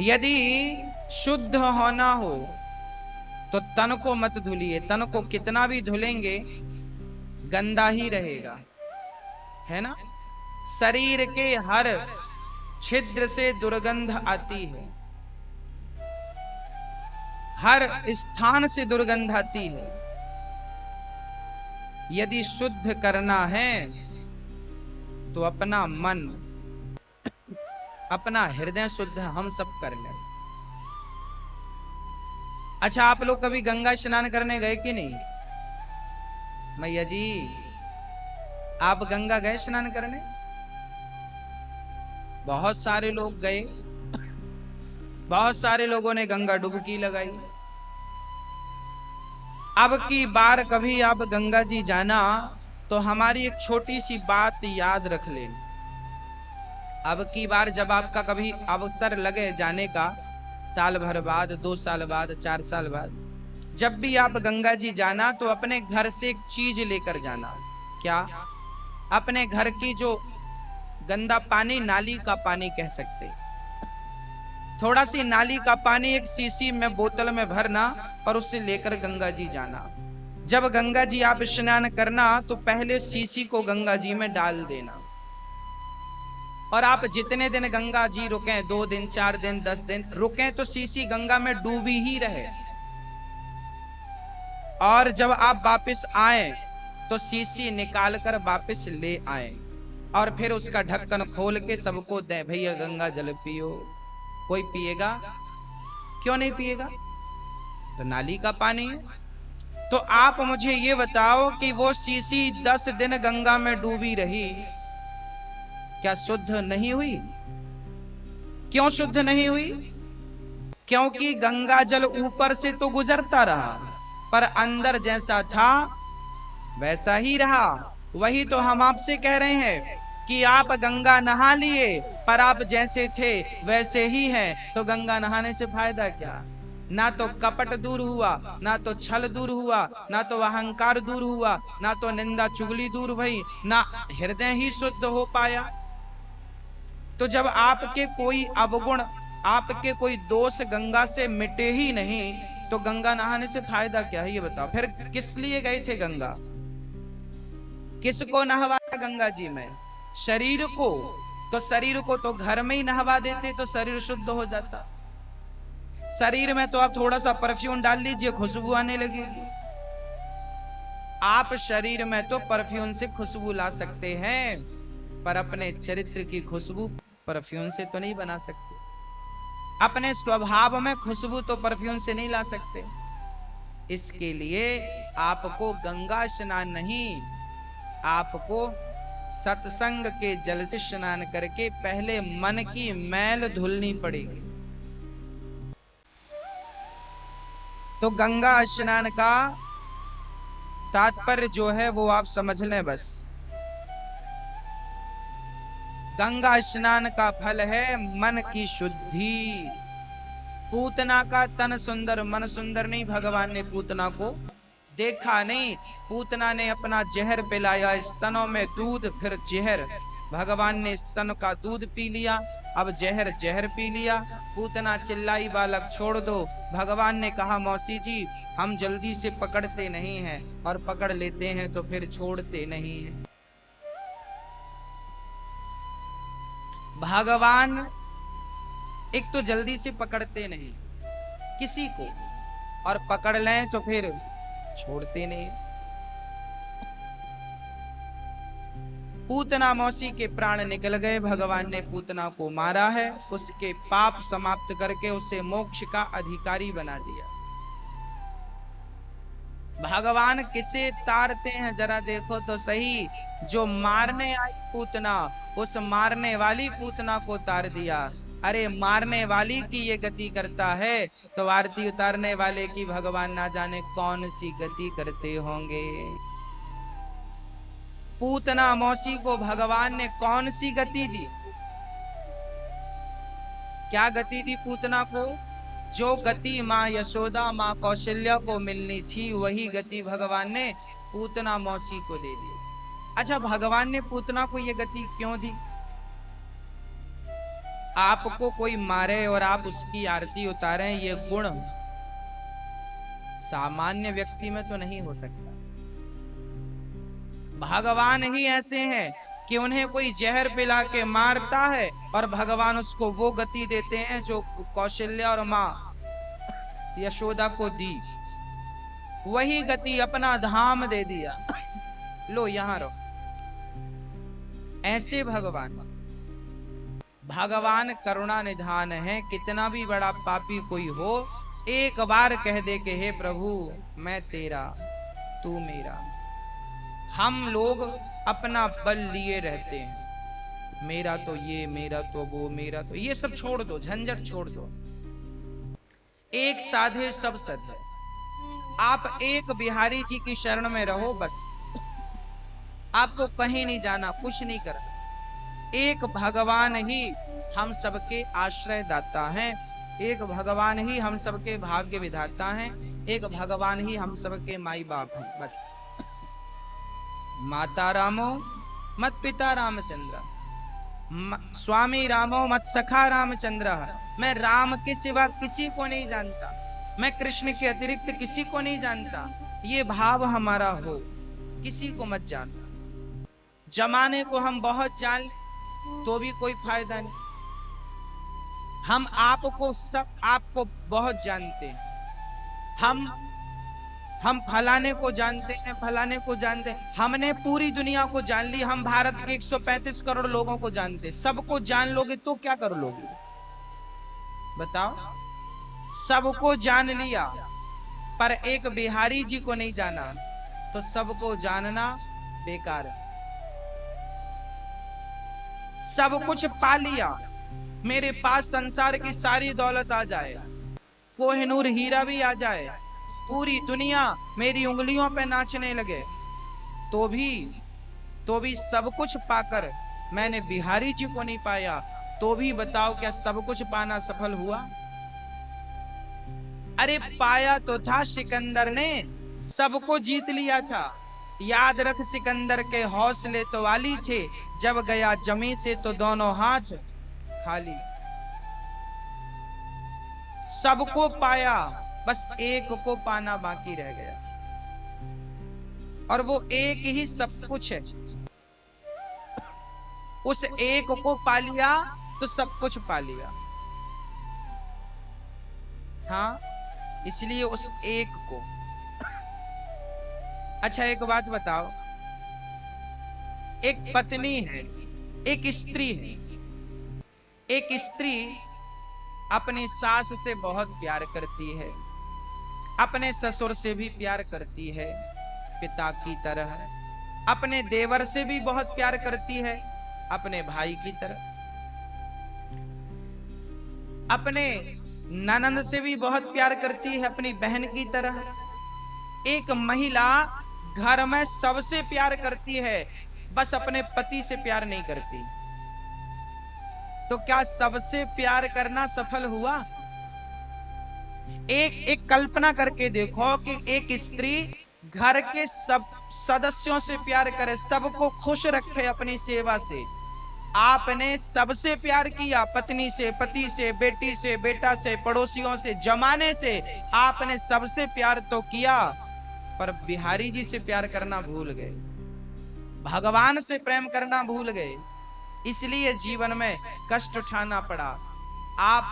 यदि शुद्ध होना हो तो तन को मत धुलिए, तन को कितना भी धुलेंगे गंदा ही रहेगा, है ना। शरीर के हर छिद्र से दुर्गंध आती है, हर स्थान से दुर्गंध आती है। यदि शुद्ध करना है तो अपना मन, अपना हृदय शुद्ध हम सब कर लें। अच्छा, आप लोग कभी गंगा स्नान करने गए कि नहीं? मैया जी, आप गंगा गए स्नान करने? बहुत सारे लोग गए, बहुत सारे लोगों ने गंगा डुबकी लगाई। अब की बार कभी आप गंगा जी जाना तो हमारी एक छोटी सी बात याद रख लें। अब की बार जब आपका कभी अवसर लगे जाने का, साल भर बाद, 2 साल बाद, 4 साल बाद, जब भी आप गंगा जी जाना तो अपने घर से एक चीज लेकर जाना। क्या? अपने घर की जो गंदा पानी, नाली का पानी कह सकते, थोड़ा सी नाली का पानी एक सीसी में बोतल में भरना और उससे लेकर गंगा जी जाना। जब गंगा जी आप स्नान करना तो पहले सीसी को गंगा जी में डाल देना, और आप जितने दिन गंगा जी रुके, 2 दिन, 4 दिन, 10 दिन रुके, तो सीसी गंगा में डूबी ही रहे। और जब आप वापस आए तो सीसी निकाल कर वापस ले आए और फिर उसका ढक्कन खोल के सबको दे, भैया गंगा जल पियो। कोई पिएगा? क्यों नहीं पिएगा? तो नाली का पानी है। तो आप मुझे ये बताओ कि वो सीसी 10 दिन गंगा में डूबी रही, क्या शुद्ध नहीं हुई? क्यों शुद्ध नहीं हुई? क्योंकि गंगा जल ऊपर से तो गुजरता रहा, पर अंदर जैसा था वैसा ही रहा। वही तो हम आपसे कह रहे हैं कि आप गंगा नहा लिए पर आप जैसे थे वैसे ही हैं, तो गंगा नहाने से फायदा क्या? ना तो कपट दूर हुआ, ना तो छल दूर हुआ, ना तो अहंकार दूर हुआ, ना तो निंदा चुगली दूर हुई, ना हृदय ही शुद्ध हो पाया। तो जब आपके कोई अवगुण, आपके कोई दोष गंगा से मिटे ही नहीं, तो गंगा नहाने से फायदा क्या है ये बताओ। फिर किस लिए गए थे गंगा? किसको नहवाया गंगा जी में? शरीर को। तो शरीर को तो घर में ही नहवा देते तो शरीर शुद्ध हो जाता। शरीर में तो आप थोड़ा सा परफ्यूम डाल लीजिए, खुशबू आने लगेगी। आप शरीर में तो परफ्यूम से खुशबू ला सकते हैं, पर अपने चरित्र की खुशबू परफ्यूम से तो नहीं बना सकते। अपने स्वभाव में खुशबू तो परफ्यूम से नहीं ला सकते। इसके लिए आपको गंगा स्नान नहीं, आपको सत्संग के जल से स्नान करके पहले मन की मैल धुलनी पड़ेगी। तो गंगा स्नान का तात्पर्य जो है वो आप समझ लें बस। गंगा स्नान का फल है मन की शुद्धि। पूतना का तन सुंदर मन सुंदर नहीं, भगवान ने पूतना को देखा नहीं। पूतना ने अपना जहर पिलाया, स्तनों में दूध फिर जहर। भगवान ने स्तन का दूध पी लिया, अब जहर जहर पी लिया। पूतना चिल्लाई, बालक छोड़ दो। भगवान ने कहा, मौसी जी हम जल्दी से पकड़ते नहीं हैं, और पकड़ लेते हैं तो फिर छोड़ते नहीं हैं। भगवान एक तो जल्दी से पकड़ते नहीं किसी को, और पकड़ लें तो फिर छोड़ते नहीं। पूतना मौसी के प्राण निकल गए, भगवान ने पूतना को मारा है, उसके पाप समाप्त करके उसे मोक्ष का अधिकारी बना दिया। भगवान किसे तारते हैं जरा देखो तो सही। जो मारने आई पूतना, उस मारने वाली पूतना को तार दिया। अरे मारने वाली की ये गति करता है तो आरती उतारने वाले की भगवान ना जाने कौन सी गति करते होंगे। पूतना मौसी को भगवान ने कौन सी गति दी? क्या गति दी पूतना को? जो गति माँ यशोदा, माँ कौशल्या को मिलनी थी, वही गति भगवान ने पूतना मौसी को दे दी। अच्छा, भगवान ने पूतना को ये गति क्यों दी? आपको कोई मारे और आप उसकी आरती उतारें, ये गुण सामान्य व्यक्ति में तो नहीं हो सकता। भगवान ही ऐसे हैं कि उन्हें कोई जहर पिला के मारता है और भगवान उसको वो गति देते हैं जो कौशल्या और मां यशोदा को दी। वही गति अपना धाम दे दिया, लो यहां रहो। ऐसे भगवान करुणा निधान है। कितना भी बड़ा पापी कोई हो, एक बार कह दे कि हे प्रभु मैं तेरा तू मेरा। हम लोग अपना बल लिए रहते हैं, मेरा तो ये, मेरा तो वो, मेरा तो ये, सब छोड़ दो, झंझट छोड़ दो। एक साधे सब सद है। आप एक बिहारी जी की शरण में रहो, बस आपको कहीं नहीं जाना, कुछ नहीं करना। एक भगवान ही हम सबके आश्रय दाता हैं, एक भगवान ही हम सबके भाग्य विधाता हैं, एक भगवान ही हम सबके माई बाप हैं। बस माता रामो मत पिता रामचंद्र, स्वामी रामो मत सखा रामचंद्र। मैं राम के सिवा किसी को नहीं जानता, मैं कृष्ण के अतिरिक्त किसी को नहीं जानता। ये भाव हमारा हो, किसी को मत जानना। जमाने को हम बहुत जान ले तो भी कोई फायदा नहीं। हम आपको बहुत जानते हैं। हम फलाने को जानते हैं, फलाने को जानते हैं। हमने पूरी दुनिया को जान ली। हम भारत के 135 करोड़ लोगों को जानते हैं। सबको जान लोगे तो क्या कर लोगे, बताओ? सबको जान लिया पर एक बिहारी जी को नहीं जाना तो सबको जानना बेकार है। सब कुछ पा लिया, मेरे पास संसार की सारी दौलत आ जाए, कोहिनूर हीरा भी आ जाए, पूरी दुनिया मेरी उंगलियों पे नाचने लगे, तो भी सब कुछ पाकर मैंने बिहारी जी को नहीं पाया, तो भी बताओ क्या सब कुछ पाना सफल हुआ? अरे पाया तो था, सिकंदर ने सबको जीत लिया था। याद रख सिकंदर के हौसले तो वाली थे, जब गया जमी से तो दोनों हाथ खाली। सबको पाया, बस एक को पाना बाकी रह गया, और वो एक ही सब कुछ है। उस एक को पा लिया तो सब कुछ पा लिया। हाँ, इसलिए उस एक को। अच्छा एक बात बताओ, एक पत्नी है, एक स्त्री है। एक स्त्री अपनी सास से बहुत प्यार करती है, अपने ससुर से भी प्यार करती है पिता की तरह, अपने देवर से भी बहुत प्यार करती है अपने भाई की तरह, अपने ननंद से भी बहुत प्यार करती है अपनी बहन की तरह। एक महिला घर में सबसे प्यार करती है, बस अपने पति से प्यार नहीं करती। तो क्या सबसे प्यार करना सफल हुआ? एक कल्पना करके देखो कि एक स्त्री घर के सब सदस्यों से प्यार करे, सबको खुश रखे अपनी सेवा से। आपने सबसे प्यार किया, पत्नी से, पति से, बेटी से, बेटा से, पड़ोसियों से, जमाने से आपने सबसे प्यार तो किया, पर बिहारी जी से प्यार करना भूल गए, भगवान से प्रेम करना भूल गए। इसलिए जीवन में कष्ट उठाना पड़ा। आप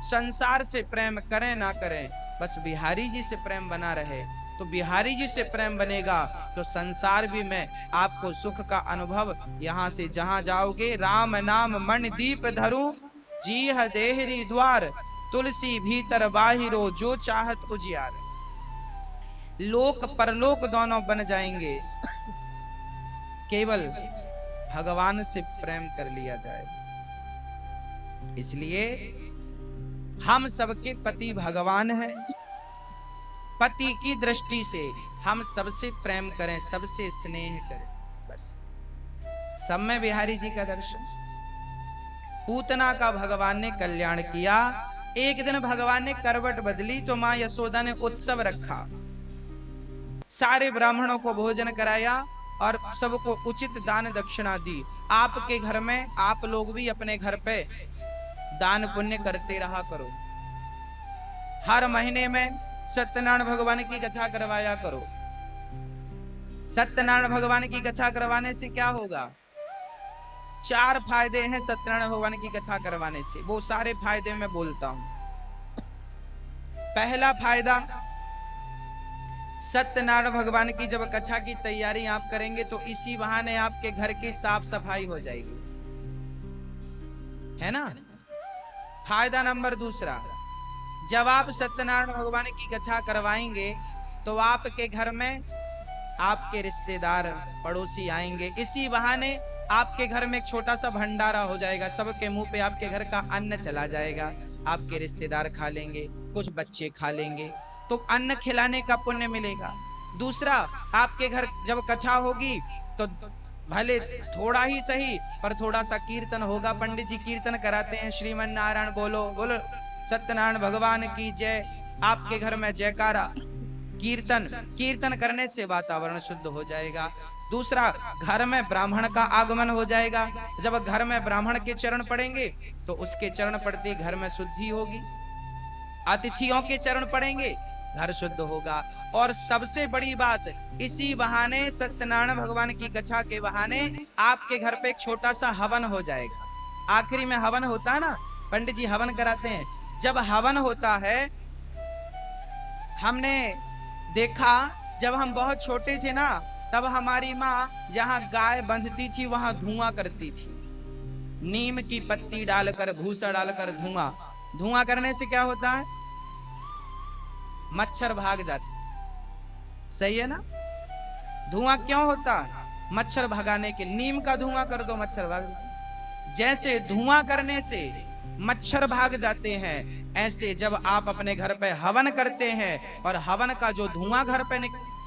संसार से प्रेम करें ना करें, बस बिहारी जी से प्रेम बना रहे, तो बिहारी जी से प्रेम बनेगा तो संसार भी में आपको सुख का अनुभव। यहां से जहां जाओगे, राम नाम मन दीप धरू, जीह देहरी द्वार, तुलसी भीतर बाहिरो, जो चाहत उजियार। लोक परलोक दोनों बन जाएंगे, केवल भगवान से प्रेम कर लिया जाए। इसलिए हम सबके पति भगवान हैं। पति की दृष्टि से हम सबसे प्रेम करें, सबसे स्नेह करें, बस। सब में बिहारी जी का दर्शन। पूतना का भगवान ने कल्याण किया। एक दिन भगवान ने करवट बदली तो मां यशोदा ने उत्सव रखा, सारे ब्राह्मणों को भोजन कराया और सबको उचित दान दक्षिणा दी। आपके घर में आप लोग भी अपने घर पे दान पुण्य करते रहा करो। हर महीने में सत्यनारायण भगवान की कथा करवाया करो। सत्यनारायण भगवान की कथा करवाने से क्या होगा? 4 फायदे हैं सत्यनारायण भगवान की कथा करवाने से, वो सारे फायदे मैं बोलता हूं। पहला फायदा, सत्यनारायण भगवान की जब कथा की तैयारी आप करेंगे तो इसी बहाने आपके घर की साफ सफाई हो जाएगी, है ना। फायदा नंबर दूसरा, जब आप सत्यनारायण भगवान की कथा करवाएंगे तो आपके घर में आपके रिश्तेदार पड़ोसी आएंगे, इसी बहाने आपके घर में एक छोटा सा भंडारा हो जाएगा, सबके मुंह पे आपके घर का अन्न चला जाएगा, आपके रिश्तेदार खा लेंगे, कुछ बच्चे खा लेंगे, तो अन्न खिलाने का पुण्य मिलेगा। दूसरा, आपके घर जब कथा होगी तो भले थोड़ा ही सही पर थोड़ा सा कीर्तन होगा, पंडित जी कीर्तन कराते हैं, श्रीमन नारायण बोलो बोलो सत्यनारायण भगवान की जय, आपके घर में जयकारा, कीर्तन करने से वातावरण शुद्ध हो जाएगा। दूसरा, घर में ब्राह्मण का आगमन हो जाएगा, जब घर में ब्राह्मण के चरण पड़ेंगे तो उसके चरण पड़ते घर में शुद्धि होगी, अतिथियों के चरण पड़ेंगे घर शुद्ध होगा। और सबसे बड़ी बात, इसी बहाने सत्यनारायण भगवान की कथा के बहाने आपके घर पे एक छोटा सा हवन हो जाएगा। आखिरी में हवन होता है ना, पंडित जी हवन कराते हैं, जब हवन होता है, हमने देखा जब हम बहुत छोटे थे ना, तब हमारी माँ जहां गाय बंधती थी वहां धुआं करती थी, नीम की पत्ती डालकर, भूसा डालकर धुआं करने से क्या होता है? मच्छर भाग जाते, सही है ना। धुआं क्यों होता है? मच्छर भगाने के, नीम का धुआं कर दो मच्छर भाग। जैसे धुआं करने से मच्छर भाग जाते हैं, ऐसे जब आप अपने घर पे हवन करते हैं और हवन का जो धुआं घर पे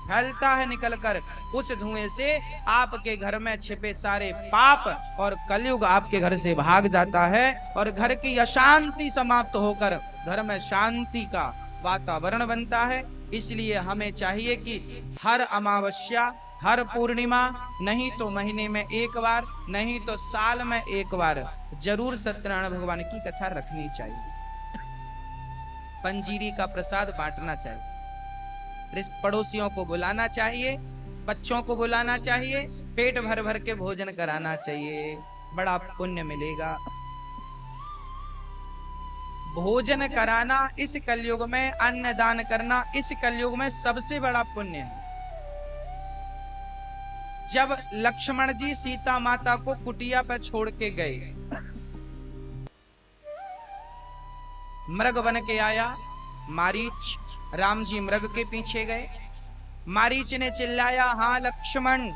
फैलता है निकलकर, उस धुएं से आपके घर में छिपे सारे पाप और कलयुग आपके घर से भाग जाता है और घर की अशांति समाप्त होकर घर में शांति का वातावरण बनता है। इसलिए हमें चाहिए कि हर अमावस्या, हर पूर्णिमा, नहीं तो महीने में एक बार, नहीं तो साल में एक बार जरूर सत्यनारायण भगवान की कथा रखनी चाहिए। पंजीरी का प्रसाद बांटना चाहिए, पड़ोसियों को बुलाना चाहिए, बच्चों को बुलाना चाहिए, पेट भर भर के भोजन कराना चाहिए, बड़ा पुण्य मिलेगा। भोजन कराना इस कलयुग में, अन्न दान करना इस कलयुग में सबसे बड़ा पुण्य है। जब लक्ष्मण जी सीता माता को कुटिया पर छोड़ के गए, मृग बन के आया मारीच, राम जी मृग के पीछे गए, मारीच ने चिल्लाया, हाँ लक्ष्मण।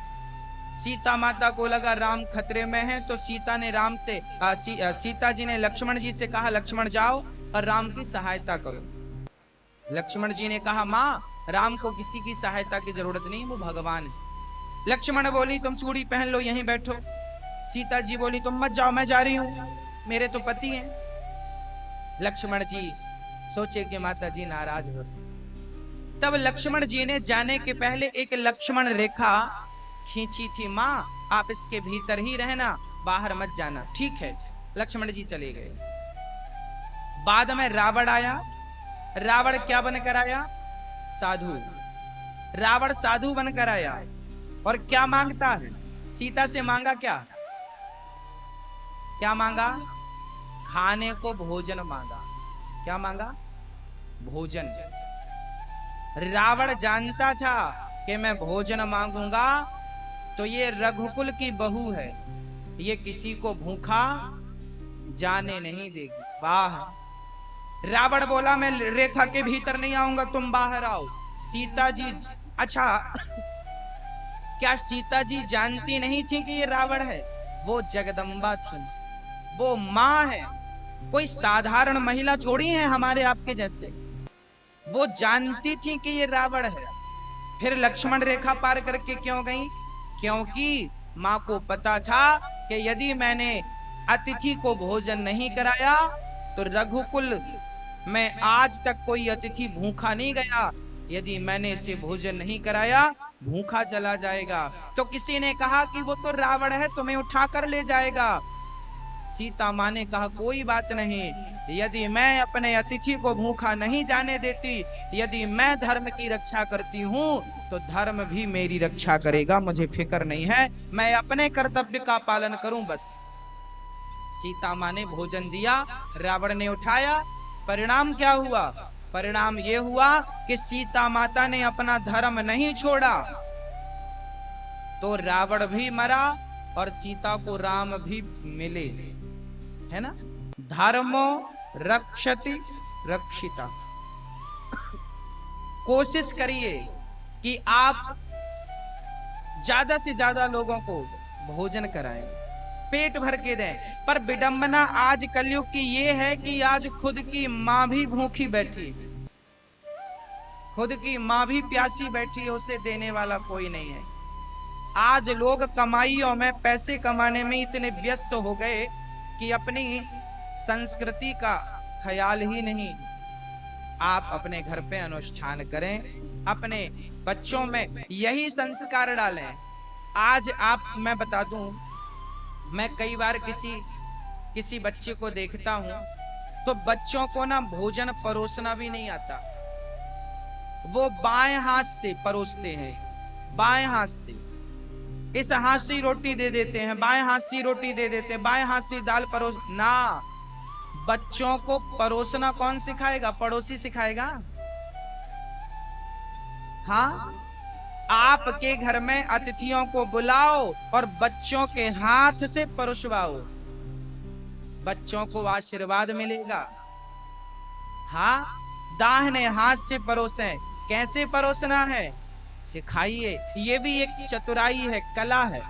सीता माता को लगा राम खतरे में हैं, तो सीता ने राम से सीता जी ने लक्ष्मण जी से कहा, लक्ष्मण जाओ और राम की सहायता करो। लक्ष्मण जी ने कहा, माँ राम को किसी की सहायता की जरूरत नहीं, वो भगवान है। लक्ष्मण बोली, तुम चूड़ी पहन लो, यहीं बैठो। सीता जी बोली, तुम मत जाओ, मैं जा रही हूं, मेरे तो पति हैं। लक्ष्मण जी सोचे कि माता जी नाराज हो, तब लक्ष्मण जी ने जाने के पहले एक लक्ष्मण रेखा खींची थी, माँ आप इसके भीतर ही रहना, बाहर मत जाना। ठीक है, लक्ष्मण जी चले गए। बाद में रावण आया। रावण क्या बनकर आया? साधु। रावण साधु बनकर आया और क्या मांगता है? सीता से मांगा क्या? क्या मांगा? खाने को भोजन मांगा। क्या मांगा? भोजन। रावण जानता था कि मैं भोजन मांगूंगा तो ये रघुकुल की बहू है, ये किसी को भूखा जाने नहीं देगी। वाह! रावण बोला, मैं रेखा के भीतर नहीं आऊंगा, तुम बाहर आओ। सीता जी, अच्छा क्या सीता जी जानती नहीं थी कि ये रावण है? वो जगदम्बा थी, वो माँ है, कोई साधारण महिला थोड़ी है हमारे आपके जैसे। वो जानती थी कि ये रावण है, फिर लक्ष्मण रेखा पार करके क्यों गई? क्योंकि माँ को पता था कि यदि मैंने अतिथि को भोजन नहीं कराया तो रघुकुल में आज तक कोई अतिथि भूखा नहीं गया, यदि मैंने इसे भोजन नहीं कराया भूखा चला जाएगा। तो किसी ने कहा कि वो तो रावण है, तुम्हें उठा कर ले जाएगा। सीता माँ ने कहा कोई बात नहीं, यदि मैं अपने अतिथि को भूखा नहीं जाने देती, यदि मैं धर्म की रक्षा करती हूँ तो धर्म भी मेरी रक्षा करेगा, मुझे फिक्र नहीं है, मैं अपने कर्तव्य का पालन करूं बस। सीता माँ ने भोजन दिया, रावण ने उठाया। परिणाम क्या हुआ? परिणाम ये हुआ कि सीता माता ने अपना धर्म नहीं छोड़ा तो रावण भी मरा और सीता को राम भी मिले, है ना। धर्मो रक्षति रक्षिता। कोशिश करिए कि आप ज्यादा से ज्यादा लोगों को भोजन कराएं, पेट भर के दें। पर विडंबना आज कलयुग की ये है कि आज खुद की माँ भी भूखी बैठी, खुद की माँ भी प्यासी बैठी है, उसे देने वाला कोई नहीं है। आज लोग कमाइयों में, पैसे कमाने में इतने व्यस्त हो गए कि अपनी संस्कृति का ख्याल ही नहीं। आप अपने घर पे अनुष्ठान करें, अपने बच्चों में यही संस्कार डालें। आज मैं बता दूं, मैं कई बार किसी बच्चे को देखता हूं तो बच्चों को ना भोजन परोसना भी नहीं आता, वो बाएं हाथ से परोसते हैं, बाएं हाथ से। इस हाथ से रोटी दे देते हैं, बाएं हाथ से रोटी दे देते हैं, बाएं हाथ से दाल परोस ना। बच्चों को परोसना कौन सिखाएगा? पड़ोसी सिखाएगा। हाँ, आपके घर में अतिथियों को बुलाओ और बच्चों के हाथ से परोसवाओ, बच्चों को आशीर्वाद मिलेगा। हाँ, दाहिने हाथ से परोसें। कैसे परोसना है सिखाइए, ये भी एक चतुराई है, कला है।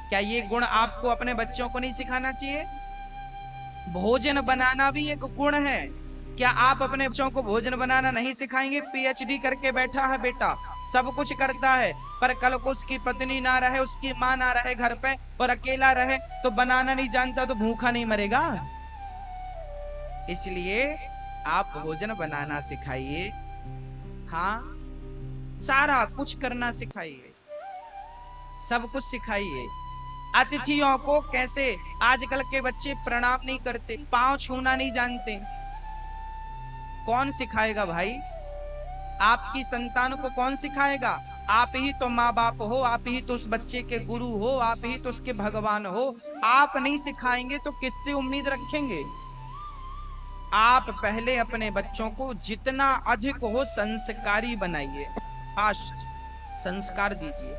क्या ये गुण आपको अपने बच्चों को नहीं सिखाना चाहिए? भोजन बनाना भी एक गुण है। क्या आप अपने बच्चों को भोजन बनाना नहीं सिखाएंगे? पीएचडी करके बैठा है बेटा, सब कुछ करता है, पर कल को उसकी पत्नी ना रहे, उसकी माँ ना रहे घर पे और अकेला रहे तो बनाना नहीं जानता तो भूखा नहीं मरेगा। इसलिए आप भोजन बनाना सिखाइए, हाँ, सारा कुछ करना सिखाइए, सब कुछ सिखाइए। अतिथियों को कैसे, आजकल के बच्चे प्रणाम नहीं करते, पांव छूना नहीं जानते। कौन सिखाएगा भाई? आपकी संतान को कौन सिखाएगा? आप ही तो माँ बाप हो, आप ही तो उस बच्चे के गुरु हो, आप ही तो उसके भगवान हो। आप नहीं सिखाएंगे तो किससे उम्मीद रखेंगे? आप पहले अपने बच्चों को जितना अधिक हो संस्कारी बनाइए, फास्ट संस्कार दीजिए।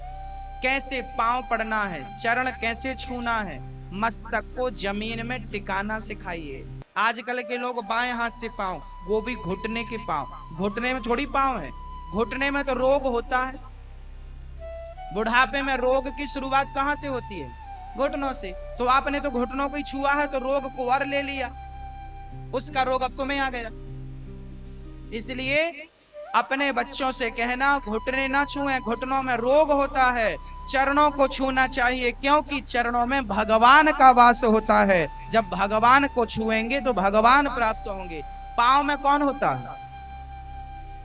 कैसे पांव पड़ना है, चरण कैसे छूना है, मस्तक को जमीन में टिकाना सिखाइए। आजकल के लोग बाएं हाथ से पांव, वो भी घुटने के पांव। घुटने में थोड़ी पांव है, घुटने में तो रोग होता है। बुढ़ापे में रोग की शुरुआत कहां से होती है? घुटनों से। तो आपने तो घुटनों को ही छुआ है तो रोग को और ले लिया, उसका रोग अब तुम्हें आ गया। इसलिए अपने बच्चों से कहना घुटने ना छुएं, घुटनों में रोग होता है। चरणों को छूना चाहिए, क्योंकि चरणों में भगवान का वास होता है। जब भगवान को छुएंगे तो भगवान प्राप्त होंगे। पांव में कौन होता है?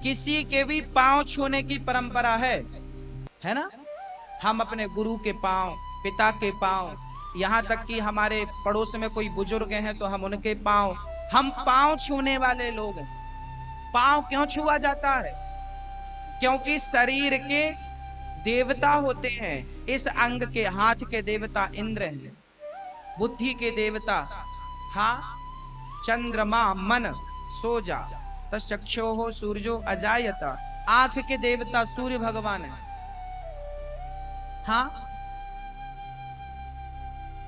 किसी के भी पांव छूने की परंपरा है ना। हम अपने गुरु के पांव, पिता के पांव, यहाँ तक कि हमारे पड़ोस में कोई बुजुर्ग हैं तो हम उनके पांव, हम पांव छूने वाले लोग हैं। पांव क्यों छुआ जाता है? क्योंकि शरीर के देवता होते हैं। इस अंग के, हाथ के देवता इंद्र हैं, बुद्धि के देवता हाँ चंद्रमा मन सोजा तक्षो सूर्यो अजायता, आंख के देवता सूर्य भगवान है। हाँ,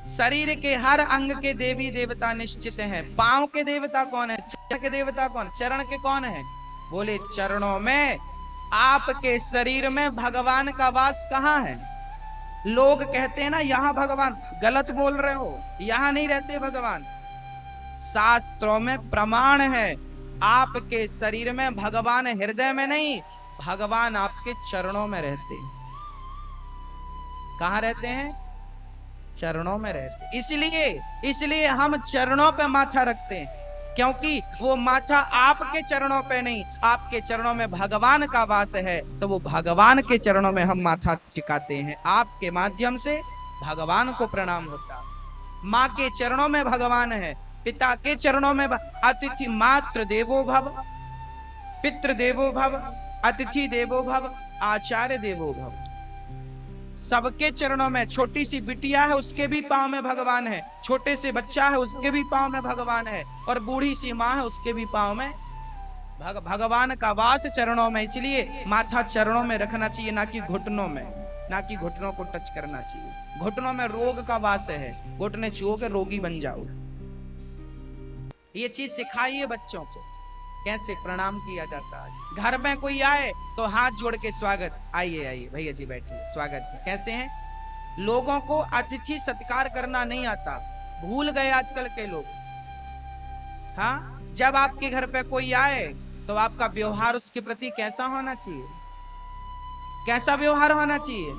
शरीर के हर अंग के देवी देवता निश्चित हैं। पांव के देवता कौन है? चरण के देवता कौन? चरण के कौन है? बोले चरणों में, आपके शरीर में भगवान का वास कहाँ है? लोग कहते हैं ना यहाँ भगवान, गलत बोल रहे हो, यहाँ नहीं रहते भगवान। शास्त्रों में प्रमाण है, आपके शरीर में भगवान हृदय में नहीं, भगवान आपके चरणों में रहते हैं। कहाँ रहते हैं? चरणों में रहते। इसलिए हम चरणों पे माथा रखते हैं, क्योंकि वो माथा आपके चरणों पे नहीं, आपके चरणों में भगवान का वास है, तो वो भगवान के चरणों में हम माथा टिकाते हैं। आपके माध्यम से भगवान को प्रणाम होता है। माँ के चरणों में भगवान है, पिता के चरणों में अतिथि मात्र देवो भव, पितृ देवो भव, अतिथि देवो भव, आचार्य देवो भव। सबके चरणों में, छोटी सी बिटिया है उसके भी पांव में भगवान है, छोटे से बच्चा है उसके भी पांव में भगवान है, और बूढ़ी सी माँ है उसके भी पांव में भगवान का वास चरणों में। इसलिए माथा चरणों में रखना चाहिए, ना कि घुटनों में, ना कि घुटनों को टच करना चाहिए। घुटनों में रोग का वास है, घुटने छुओ के रोगी बन जाओ। ये चीज सिखाइए बच्चों को, कैसे प्रणाम किया जाता है। घर में कोई आए तो हाथ जोड़ के स्वागत, आइए आइए भैया जी बैठिए, स्वागत है। कैसे हैं? लोगों को अतिथि सत्कार करना नहीं आता, भूल गए आजकल के लोग। हाँ, जब आपके घर पे कोई आए तो आपका व्यवहार उसके प्रति कैसा होना चाहिए? कैसा व्यवहार होना चाहिए?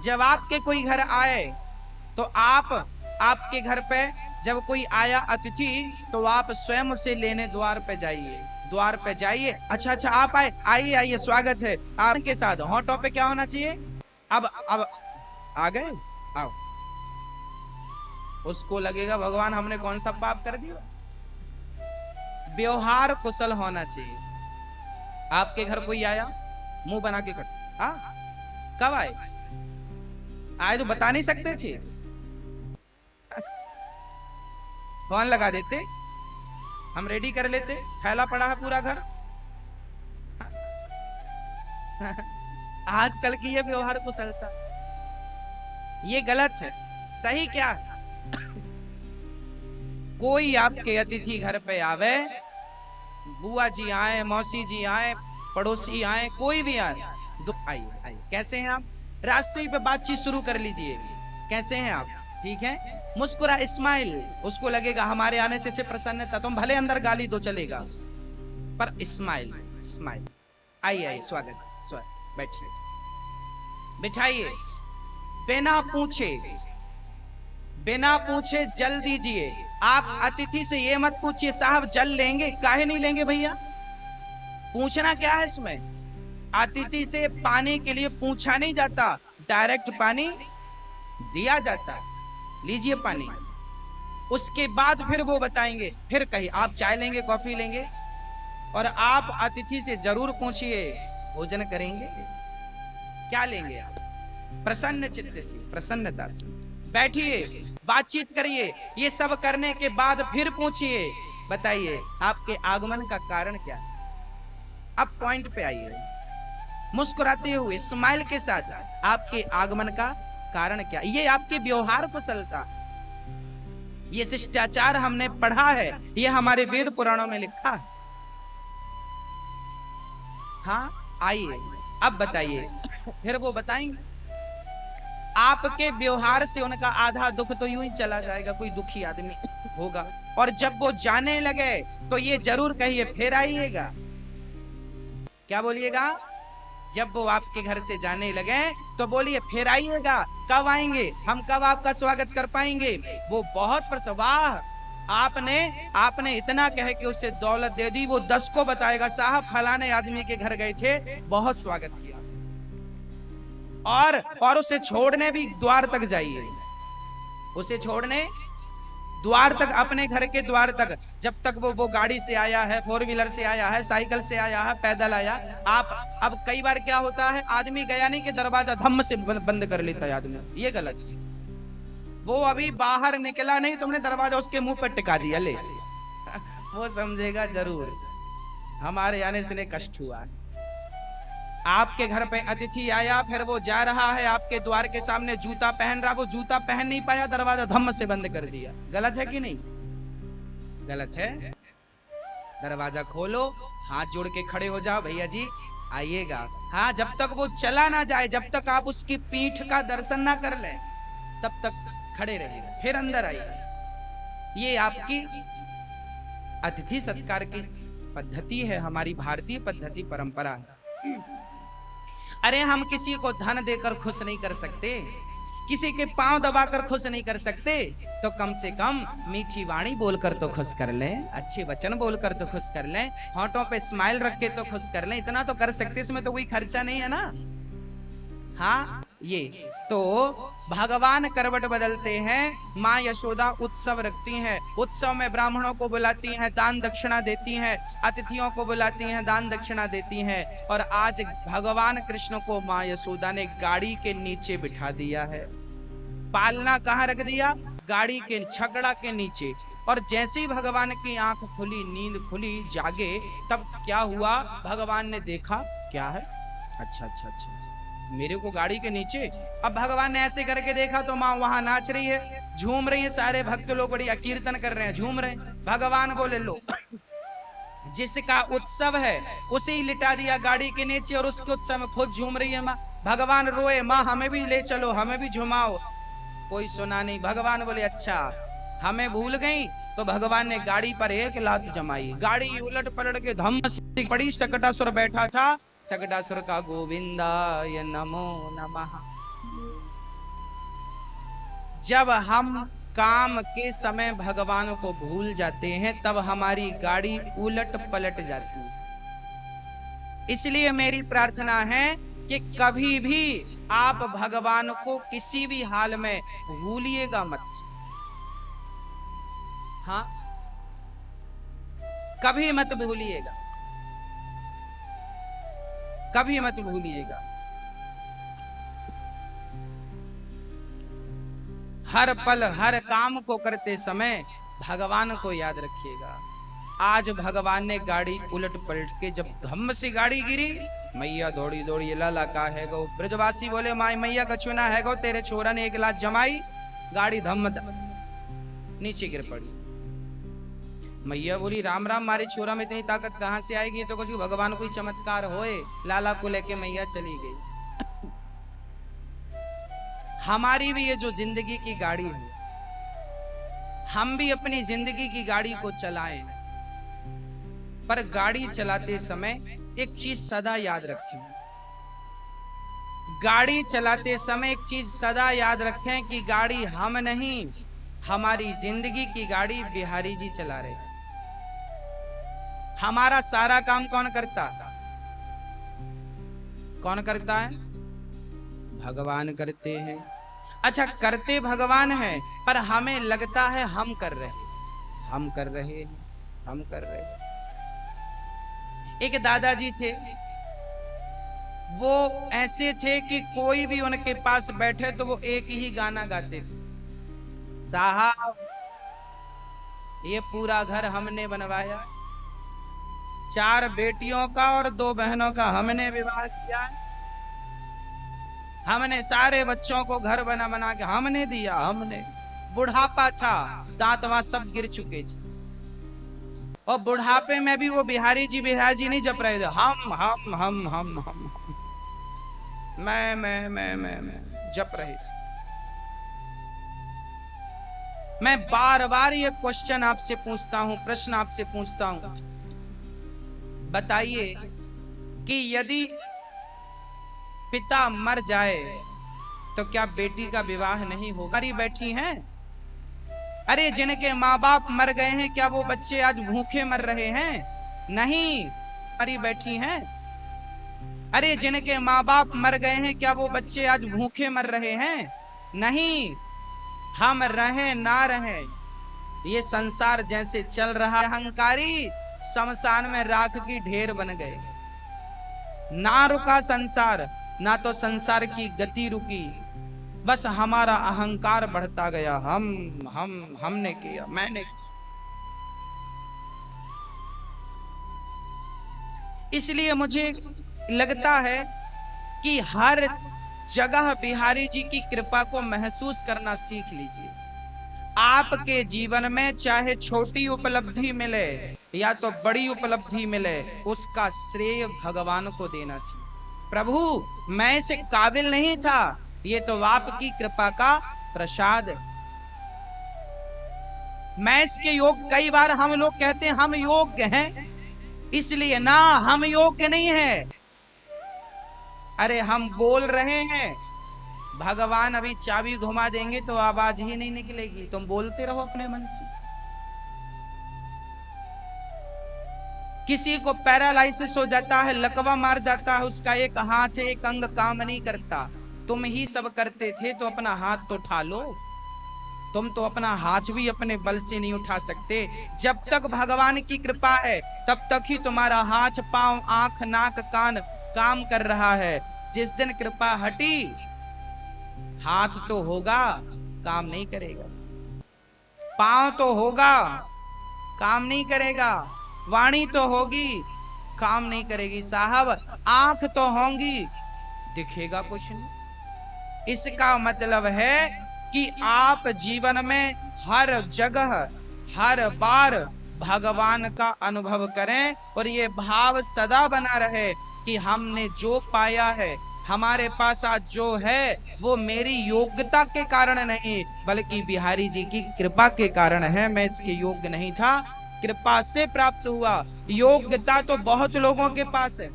जब आपके कोई घर आए तो आपके घर पे जब कोई आया अतिथि तो आप स्वयं उसे लेने द्वार पे जाइए, द्वार पे जाइए। अच्छा अच्छा आप आए, आइए आइए स्वागत है आपके साथ। होंठों पे क्या होना चाहिए? अब आ गए, आओ। उसको लगेगा भगवान हमने कौन सा पाप कर दिया। व्यवहार कुशल होना चाहिए। आपके घर कोई आया, मुंह बना के कट, हाँ कब आए तो बता नहीं सकते थे, फोन लगा देते, हम रेडी कर लेते, फैला पड़ा है पूरा घर। आजकल की ये व्यवहार कुशलता, ये गलत है। सही क्या है? कोई आपके अतिथि घर पे आवे, बुआ जी आए, मौसी जी आए, पड़ोसी आए, कोई भी आए, आइए आइए, कैसे हैं आप? रास्ते पे बातचीत शुरू कर लीजिए, कैसे हैं आप, ठीक है? मुस्कुरा, स्माइल, उसको लगेगा हमारे आने से प्रसन्नता। तुम भले अंदर गाली दो चलेगा, पर स्माइल स्माइल। आइए आइए स्वागत, स्वागत, बैठिए, बिठाइए। बिना पूछे जल दीजिए। आप अतिथि से ये मत पूछिए साहब जल लेंगे, काहे नहीं लेंगे भैया? पूछना क्या है इसमें? अतिथि से पानी के लिए पूछा नहीं जाता, डायरेक्ट पानी दिया जाता है। लीजिए पानी। उसके बाद फिर वो बताएंगे, फिर कहिए आप चाय लेंगे, कॉफी लेंगे। और आप अतिथि से जरूर पूछिए भोजन करेंगे, क्या लेंगे आप? प्रसन्न चित्त से, प्रसन्नता से बैठिए, बातचीत करिए। ये सब करने के बाद फिर पूछिए, बताइए आपके आगमन का कारण क्या है? अब पॉइंट पे आइए, मुस्कुराते हुए, स्माइल के साथ आपके आगमन का कारण क्या? ये आपके व्यवहार कुशलता, ये शिष्टाचार हमने पढ़ा है, ये हमारे वेद पुराणों में लिखा है। हाँ आइए, अब बताइए, फिर वो बताएंगे। आपके व्यवहार से उनका आधा दुख तो यूं ही चला जाएगा, कोई दुखी आदमी होगा। और जब वो जाने लगे तो ये जरूर कहिए फिर आइएगा। क्या बोलिएगा? जब वो आपके घर से जाने लगे तो बोलिए फिर आइएगा। कब आएंगे? हम कब आपका स्वागत कर पाएंगे? वो बहुत वाह, आपने इतना कह के उसे दौलत दे दी, वो 10 को बताएगा साहब फलाने आदमी के घर गए थे, बहुत स्वागत किया। और उसे छोड़ने भी द्वार तक जाइए, उसे छोड़ने द्वार तक, अपने घर के द्वार तक। जब तक वो गाड़ी से आया है, 4 व्हीलर से आया है, साइकिल से आया है, पैदल आया आप। अब कई बार क्या होता है, आदमी गया नहीं कि दरवाजा धम्म से बंद कर लेता है आदमी, ये गलत है। वो अभी बाहर निकला नहीं, तुमने दरवाजा उसके मुंह पर टिका दिया, ले वो समझेगा जरूर हमारे आने से ने कष्ट हुआ है। आपके घर पे अतिथि आया, फिर वो जा रहा है आपके द्वार के सामने, जूता पहन रहा, वो जूता पहन नहीं पाया, दरवाजा धम्म से बंद कर दिया। गलत है कि नहीं? गलत है। दरवाजा खोलो, हाथ जोड़ के खड़े हो जाओ, भैया जी आइएगा। हाँ, जब तक वो चला ना जाए, जब तक आप उसकी पीठ का दर्शन ना कर लें, तब तक खड़े रहिएगा, फिर अंदर आइए। ये आपकी अतिथि सत्कार की पद्धति है, हमारी भारतीय पद्धति, परंपरा है। अरे हम किसी को धन देकर खुश नहीं कर सकते, किसी के पांव दबाकर खुश नहीं कर सकते, तो कम से कम मीठी वाणी बोलकर तो खुश कर लें, अच्छे वचन बोलकर तो खुश कर लें, होंठों पे स्माइल रख के तो खुश कर लें। इतना तो कर सकते, इसमें तो कोई खर्चा नहीं है ना। हाँ, ये तो भगवान करवट बदलते हैं। माँ यशोदा उत्सव रखती हैं, उत्सव में ब्राह्मणों को बुलाती हैं, दान दक्षिणा देती हैं, अतिथियों को बुलाती हैं, दान दक्षिणा देती हैं। और आज भगवान कृष्ण को माँ यशोदा ने गाड़ी के नीचे बिठा दिया है। पालना कहाँ रख दिया? गाड़ी के छकड़ा के नीचे। और जैसे ही भगवान की आंख खुली, नींद खुली, जागे, तब क्या हुआ? भगवान ने देखा क्या है, अच्छा अच्छा अच्छा, मेरे को गाड़ी के नीचे। अब भगवान ने ऐसे करके देखा तो माँ वहां नाच रही है, झूम रही है, सारे भक्त लोग बढ़िया कीर्तन कर रहे हैं, झूम रहे हैं। भगवान बोले लो, जिसका उत्सव है उसे ही लिटा दिया गाड़ी के नीचे और उसके उत्सव में खुद झूम रही है माँ। भगवान रोए, माँ हमें भी ले चलो, हमें भी झुमाओ। कोई सुना नहीं। भगवान बोले अच्छा हमें भूल गई। तो भगवान ने गाड़ी पर एक लात जमाई, गाड़ी उलट पलट के धम्म से पड़ी। सकटासुर बैठा था, सकटासुर का गोविंदाय नमो नमः। जब हम काम के समय भगवान को भूल जाते हैं तब हमारी गाड़ी उलट पलट जाती है। इसलिए मेरी प्रार्थना है कि कभी भी आप भगवान को किसी भी हाल में भूलिएगा मत। हाँ, कभी मत भूलिएगा, कभी मत भूलिएगा। हर पल हर काम को करते समय भगवान को याद रखिएगा। आज भगवान ने गाड़ी उलट पलट के जब धम्म से गाड़ी गिरी, मैया दौड़ी दौड़ी लाला का है गो। ब्रजवासी बोले माई मैया कछुना है गो, तेरे छोरा ने एक लात जमाई, गाड़ी धम्म नीचे गिर पड़ी। मैया बोली राम राम, मारे छोरा में इतनी ताकत कहां से आएगी? तो कुछ भगवान कोई चमत्कार होए। लाला को लेके मैया चली गई। हमारी भी ये जो जिंदगी की गाड़ी है, हम भी अपनी जिंदगी की गाड़ी को चलाएं, पर गाड़ी चलाते समय एक चीज सदा याद रखें। गाड़ी चलाते समय एक चीज सदा याद रखें कि गाड़ी हम नहीं, हमारी जिंदगी की गाड़ी बिहारी जी चला रहे हैं। हमारा सारा काम कौन करता? कौन करता है? भगवान करते हैं। अच्छा, करते भगवान है, पर हमें लगता है हम कर रहे हैं, हम कर रहे हैं, हम कर रहे हैं। एक दादाजी थे, वो ऐसे थे कि कोई भी उनके पास बैठे तो वो एक ही गाना गाते थे, साहब ये पूरा घर हमने बनवाया, 4 बेटियों का और 2 बहनों का हमने विवाह किया, हमने सारे बच्चों को घर बना बना के हमने दिया, हमने। बुढ़ापा था, दांत वहां सब गिर चुके थे, और बुढ़ापे में भी वो बिहारी जी नहीं जप रहे थे, हम मैं जप रहे थे। मैं बार बार ये क्वेश्चन आपसे पूछता हूं, प्रश्न आपसे पूछता हूं, बताइए कि यदि पिता मर जाए तो क्या बेटी का विवाह नहीं होगा? हमारी बैठी हैं, अरे जिनके माँ बाप मर गए हैं क्या वो बच्चे आज भूखे मर रहे हैं? नहीं। हमारी बैठी हैं, अरे जिनके माँ बाप मर गए हैं क्या वो बच्चे आज भूखे मर रहे हैं? नहीं। हम रहे ना रहे, ये संसार जैसे चल रहा है, अहंकारी शमशान में राख की ढेर बन गए। ना रुका संसार, ना तो संसार की गति रुकी, बस हमारा अहंकार बढ़ता गया। हमने किया, मैंने किया। इसलिए मुझे लगता है कि हर जगह बिहारी जी की कृपा को महसूस करना सीख लीजिए। आपके जीवन में चाहे छोटी उपलब्धि मिले या तो बड़ी उपलब्धि मिले, उसका श्रेय भगवान को देना चाहिए। प्रभु मैं इसे काबिल नहीं था, ये तो आपकी कृपा का प्रसाद है, मैं इसके योग। कई बार हम लोग कहते हैं हम योग्य हैं, इसलिए ना, हम योग्य नहीं है। अरे हम बोल रहे हैं, भगवान अभी चाबी घुमा देंगे तो आवाज ही नहीं निकलेगी, तुम बोलते रहो अपने मन से। किसी को पैरालाइसिस हो जाता है, लकवा मार जाता है, उसका एक हाथ है, एक अंग काम नहीं करता, तुम ही सब करते थे तो अपना हाथ तो उठा लो। तुम तो अपना हाथ भी अपने बल से नहीं उठा सकते। जब तक भगवान की कृपा है तब तक ही तुम्हारा हाथ पांव आंख नाक कान काम कर रहा है। जिस दिन कृपा हटी, हाथ तो होगा काम नहीं करेगा, पांव तो होगा काम नहीं करेगा, वाणी तो होगी काम नहीं करेगी साहब, आंख तो होंगी दिखेगा कुछ नहीं। इसका मतलब है कि आप जीवन में हर जगह हर बार भगवान का अनुभव करें और ये भाव सदा बना रहे कि हमने जो पाया है, हमारे पास आज जो है, वो मेरी योग्यता के कारण नहीं बल्कि बिहारी जी की कृपा के कारण है। मैं इसके योग्य नहीं था, कृपा से प्राप्त हुआ। योग्यता तो बहुत लोगों के पास है,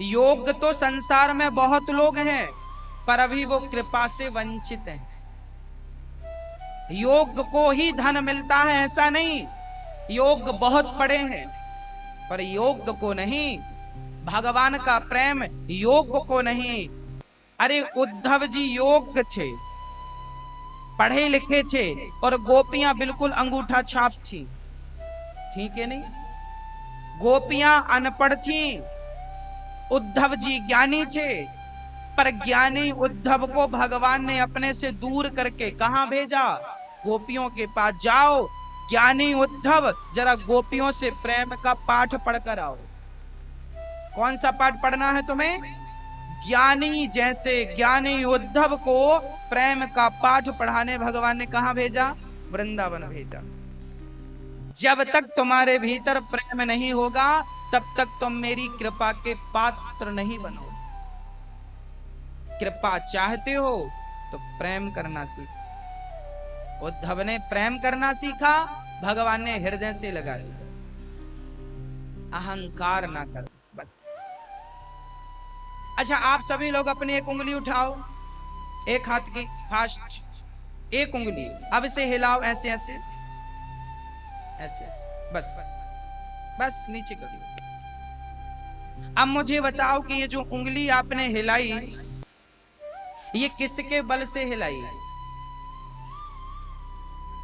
योग्य तो संसार में बहुत लोग हैं, पर अभी वो कृपा से वंचित हैं। योग्य को ही धन मिलता है ऐसा नहीं, योग्य बहुत पड़े हैं पर योग्य को नहीं। भगवान का प्रेम योग्य को नहीं। अरे उद्धव जी योग्य थे, पढ़े लिखे थे और गोपियां बिल्कुल अंगूठा छाप थी, ठीक है नहीं? गोपियां अनपढ़ थी, उद्धव जी ज्ञानी थे, पर ज्ञानी उद्धव को भगवान ने अपने से दूर करके कहां भेजा? गोपियों के पास जाओ, ज्ञानी उद्धव जरा गोपियों से प्रेम का पाठ पढ़कर आओ। कौन सा पाठ पढ़ना है तुम्हें? ज्ञानी जैसे ज्ञानी उद्धव को प्रेम का पाठ पढ़ाने भगवान ने कहां भेजा? वृंदावन भेजा। जब तक तुम्हारे भीतर प्रेम नहीं होगा तब तक तुम मेरी कृपा के पात्र नहीं बनोगे। कृपा चाहते हो तो प्रेम करना सीखो। उद्धव ने प्रेम करना सीखा, भगवान ने हृदय से लगा दिया। अहंकार ना कर बस। अच्छा, आप सभी लोग अपनी एक उंगली उठाओ, एक हाथ की, फास्ट, एक उंगली, अब इसे हिलाओ ऐसे ऐसे ऐसे ऐसे, बस बस नीचे करो। अब मुझे बताओ कि ये जो उंगली आपने हिलाई, ये किसके बल से हिलाई?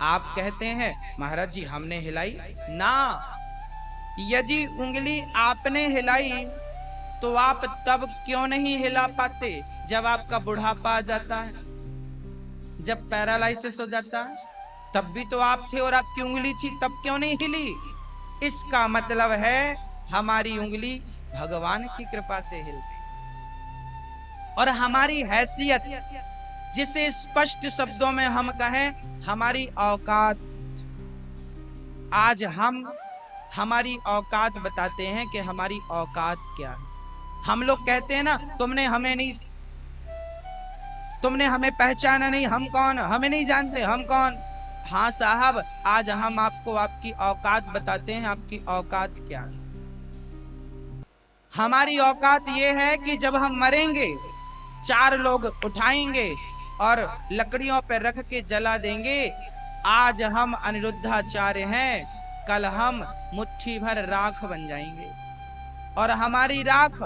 आप कहते हैं महाराज जी हमने हिलाई ना। यदि उंगली आपने हिलाई तो आप तब क्यों नहीं हिला पाते जब आपका बुढ़ापा आ जाता है, जब पैरालाइसिस हो जाता है? तब भी तो आप थे और आपकी उंगली थी, तब क्यों नहीं हिली? इसका मतलब है हमारी उंगली भगवान की कृपा से हिलती और हमारी हैसियत, जिसे स्पष्ट शब्दों में हम कहें हमारी औकात। आज हम हमारी औकात बताते हैं कि हमारी औकात क्या है। हम लोग कहते हैं ना तुमने हमें पहचाना नहीं, हम कौन? हमें नहीं जानते, हम कौन? हाँ साहब, आज हम आपको आपकी औकात बताते हैं। आपकी औकात क्या है? हमारी औकात ये है कि जब हम मरेंगे, 4 लोग उठाएंगे और लकड़ियों पर रख के जला देंगे। आज हम अनिरुद्धाचार्य हैं, कल हम मुट्ठी भर राख बन जाएंगे और हमारी राख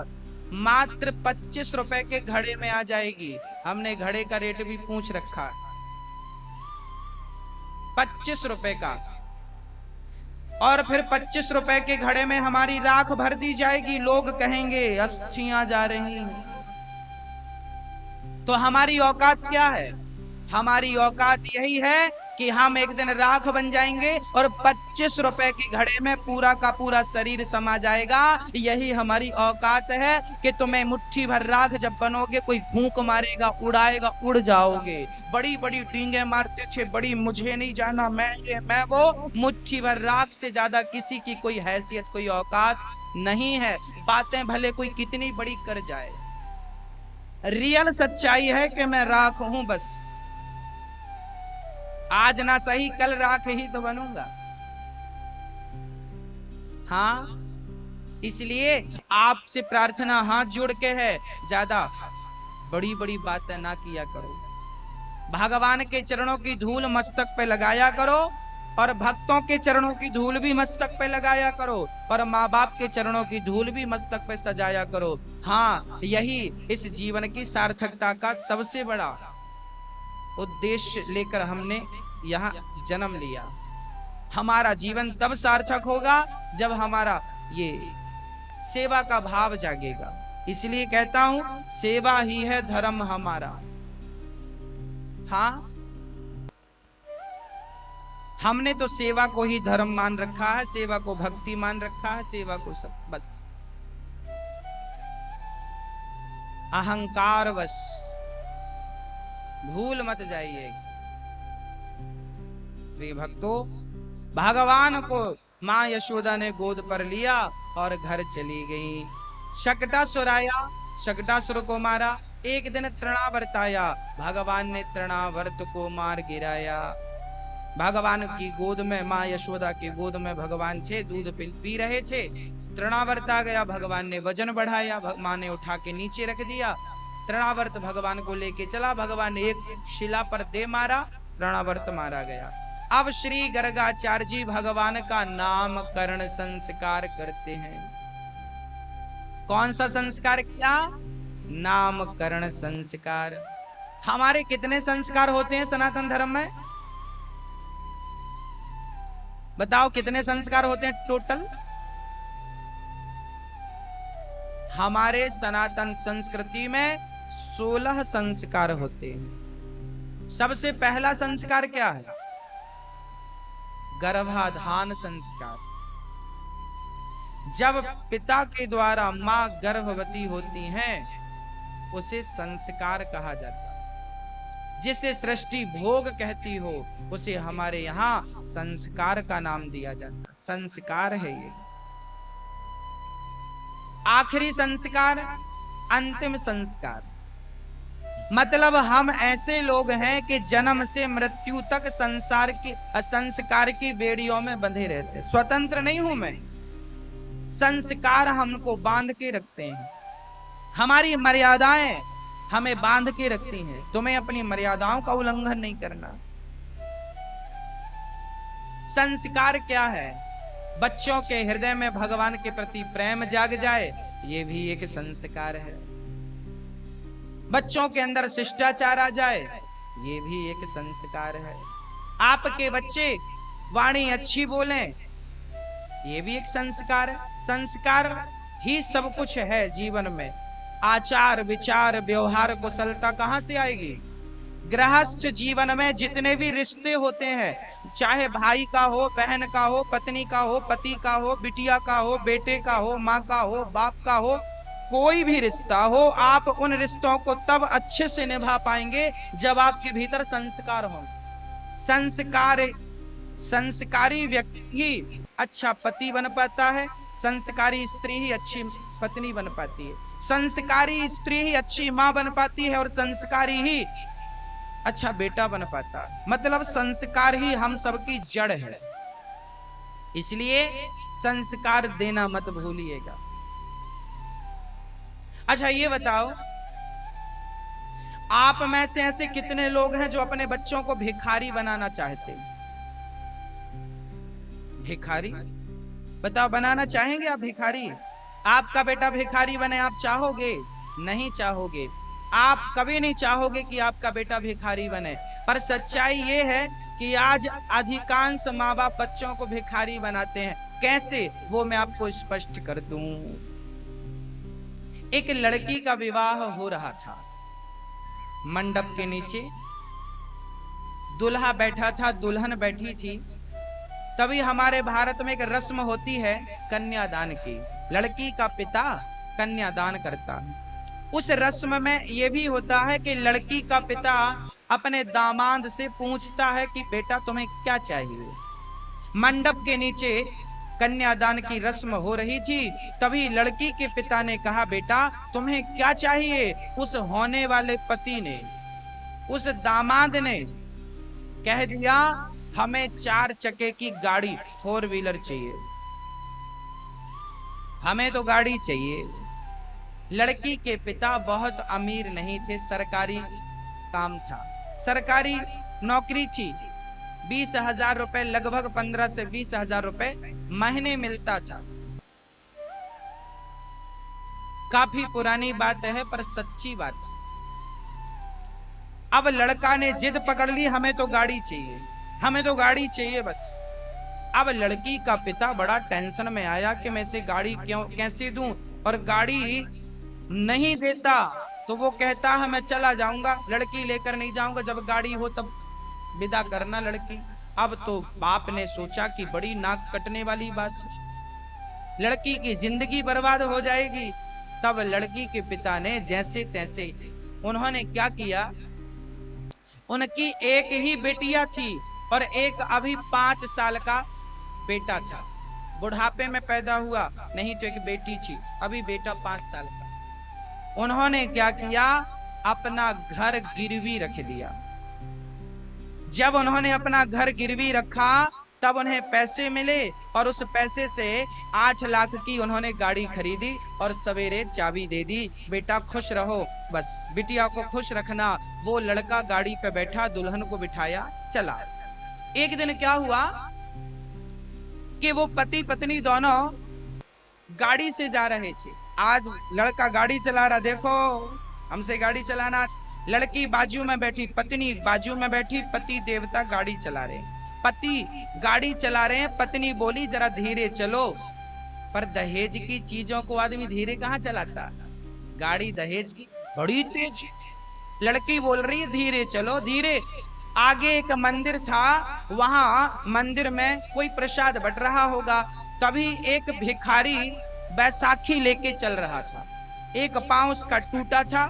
मात्र 25 रुपए के घड़े में आ जाएगी। हमने घड़े का रेट भी पूछ रखा है, 25 रुपए का। और फिर 25 रुपए के घड़े में हमारी राख भर दी जाएगी। लोग कहेंगे अस्थियां जा रही हैं। तो हमारी औकात क्या है? हमारी औकात यही है कि हम एक दिन राख बन जाएंगे और 25 रुपए के घड़े में पूरा का पूरा शरीर समा जाएगा। यही हमारी औकात है कि तुम्हें मुट्ठी भर राख जब बनोगे, कोई फूंक मारेगा, उड़ाएगा, उड़ जाओगे। बड़ी बड़ी डींगे मारते थे, बड़ी मुझे नहीं जाना, मैं ये मैं वो। मुट्ठी भर राख से ज्यादा किसी की कोई हैसियत, कोई औकात नहीं है। बातें भले कोई कितनी बड़ी कर जाए, रियल सच्चाई है कि मैं राख हूं बस। आज ना सही कल राख ही तो बनूंगा। हाँ, इसलिए आपसे प्रार्थना हाथ जोड़ के है, ज्यादा बड़ी बड़ी बातें ना किया करो। भगवान के चरणों की धूल मस्तक पे लगाया करो और भक्तों के चरणों की धूल भी मस्तक पे लगाया करो और माँ बाप के चरणों की धूल भी मस्तक पे सजाया करो। हाँ, यही इस जीवन की सार्थकता का सबसे बड़ा उद्देश्य लेकर हमने यहाँ जन्म लिया। हमारा जीवन तब सार्थक होगा जब हमारा ये सेवा का भाव जागेगा। इसलिए कहता हूं, सेवा ही है धर्म हमारा। हाँ, हमने तो सेवा को ही धर्म मान रखा है, सेवा को भक्ति मान रखा है, सेवा को सब बस अहंकार वश भूल मत जाइए। प्रिय भक्तों, भगवान को माँ यशोदा ने गोद पर लिया और घर चली गई। शकटासुर आया, शकटासुर को मारा। एक दिन तृणावर्त आया, भगवान ने तृणावर्त को मार गिराया। भगवान की गोद में, माँ यशोदा की गोद में भगवान थे, दूध पी रहे थे। तृणावर्त आ गया, भगवान ने वजन बढ़ाया, माँ ने उठा के नीचे रख दिया। तृणावर्त भगवान को लेके चला, भगवान ने एक शिला पर दे मारा, तृणावर्त मारा गया। अब श्री गर्गाचार्य जी भगवान का नामकरण संस्कार करते हैं। कौन सा संस्कार किया? नामकरण संस्कार। हमारे कितने संस्कार होते हैं सनातन धर्म में? बताओ कितने संस्कार होते हैं टोटल? हमारे सनातन संस्कृति में 16 संस्कार होते हैं। सबसे पहला संस्कार क्या है? गर्भाधान संस्कार। जब पिता के द्वारा मां गर्भवती होती हैं, उसे संस्कार कहा जाता है। जिसे सृष्टि भोग कहती हो, उसे हमारे यहाँ संस्कार का नाम दिया जाता है। संस्कार है ये। आखिरी संस्कार, अंतिम संस्कार। मतलब हम ऐसे लोग हैं कि जन्म से मृत्यु तक संस्कार की बेड़ियों में बंधे रहते। स्वतंत्र नहीं हूं मैं, संस्कार हमको बांध के रखते हैं। हमारी मर्यादाएं हमें बांध के रखती हैं। तुम्हें अपनी मर्यादाओं का उल्लंघन नहीं करना। संस्कार क्या है? बच्चों के हृदय में भगवान के प्रति प्रेम जाग जाए, ये भी एक संस्कार है। बच्चों के अंदर शिष्टाचार आ जाए, ये भी एक संस्कार है। आपके बच्चे वाणी अच्छी बोलें, ये भी एक संस्कार है। संस्कार ही सब कुछ है जीवन में। आचार विचार व्यवहार कुशलता कहां से आएगी? गृहस्थ जीवन में जितने भी रिश्ते होते हैं, चाहे भाई का हो, बहन का हो, पत्नी का हो, पति का हो, बिटिया का हो, बेटे का हो, माँ का हो, बाप का हो, कोई भी रिश्ता हो, आप उन रिश्तों को तब अच्छे से निभा पाएंगे जब आपके भीतर संस्कार हो। संस्कारी व्यक्ति ही अच्छा पति बन पाता है, संस्कारी स्त्री ही अच्छी पत्नी बन पाती है, संस्कारी स्त्री ही अच्छी माँ बन पाती है और संस्कारी ही अच्छा बेटा बन पाता है। मतलब संस्कार ही हम सबकी जड़ है। इसलिए संस्कार देना मत भूलिएगा। अच्छा ये बताओ, आप में से ऐसे कितने लोग हैं जो अपने बच्चों को भिखारी बनाना चाहते हैं? भिखारी बताओ, बनाना चाहेंगे आप भिखारी? आपका बेटा भिखारी बने आप चाहोगे? नहीं चाहोगे। आप कभी नहीं चाहोगे कि आपका बेटा भिखारी बने। पर सच्चाई ये है कि आज अधिकांश माँ बाप बच्चों को भिखारी बनाते हैं। कैसे, वो मैं आपको स्पष्ट कर दूं। एक लड़की का विवाह हो रहा था, मंडप के नीचे दूल्हा बैठा था, दुल्हन बैठी थी। तभी हमारे भारत में एक रस्म होती है कन्यादान की। लड़की का पिता कन्यादान करता है। उस रस्म में यह भी होता है कि लड़की का पिता अपने दामाद से पूछता है कि बेटा तुम्हें क्या चाहिए। मंडप के नीचे कन्यादान की रस्म हो रही थी। तभी लड़की के पिता ने कहा, बेटा तुम्हें क्या चाहिए? उस होने वाले पति ने, उस दामाद ने कह दिया, हमें 4 चक्के की गाड़ी, 4 व्हीलर चाहिए, हमें तो गाड़ी चाहिए। लड़की के पिता बहुत अमीर नहीं थे, सरकारी काम था, सरकारी नौकरी थी। 20,000 रुपए, लगभग 15 से 20,000 रुपए महीने मिलता था। काफी पुरानी बात है पर सच्ची बात। अब लड़का ने जिद पकड़ ली, हमें तो गाड़ी चाहिए, हमें तो गाड़ी चाहिए बस। अब लड़की का पिता बड़ा टेंशन में आया कि मैं इसे गाड़ी क्यों कैसे दूं, और गाड़ी नहीं देता तो वो कहता है मैं चला जाऊंगा, लड़की लेकर नहीं जाऊंगा, जब गाड़ी हो तब विदा करना लड़की। अब तो बाप ने सोचा कि बड़ी नाक कटने वाली बात है, लड़की की जिंदगी बर्बाद हो जाएगी। तब लड़की के पिता ने जैसे तैसे, उन्होंने क्या किया, उनकी एक ही बेटिया थी और एक अभी 5 साल का बेटा था, बुढ़ापे में पैदा हुआ, नहीं तो एक बेटी थी, अभी बेटा 5 साल का। उन्होंने क्या किया, अपना घर गिरवी रख दिया। जब उन्होंने अपना घर गिरवी रखा तब उन्हें पैसे मिले और उस पैसे से 8 लाख की उन्होंने गाड़ी खरीदी और सवेरे चाबी दे दी, बेटा खुश रहो, बस बिटिया को खुश रखना। वो लड़का गाड़ी पे बैठा, दुल्हन को बिठाया, चला। एक दिन क्या हुआ कि वो पति पत्नी दोनों गाड़ी से जा रहे थे। आज लड़का गाड़ी चला रहा, देखो हमसे गाड़ी चलाना, लड़की बाजू में बैठी, पत्नी बाजू में बैठी, पति देवता गाड़ी चला रहे, पति गाड़ी चला रहे हैं, पत्नी बोली जरा धीरे चलो। पर दहेज की चीजों को आदमी धीरे कहाँ चलाता, गाड़ी दहेज की बड़ी तेज। लड़की बोल रही है धीरे चलो, धीरे। आगे एक मंदिर था, वहां मंदिर में कोई प्रसाद बट रहा होगा, तभी एक भिखारी बैसाखी लेके चल रहा था, एक पांव उसका टूटा था,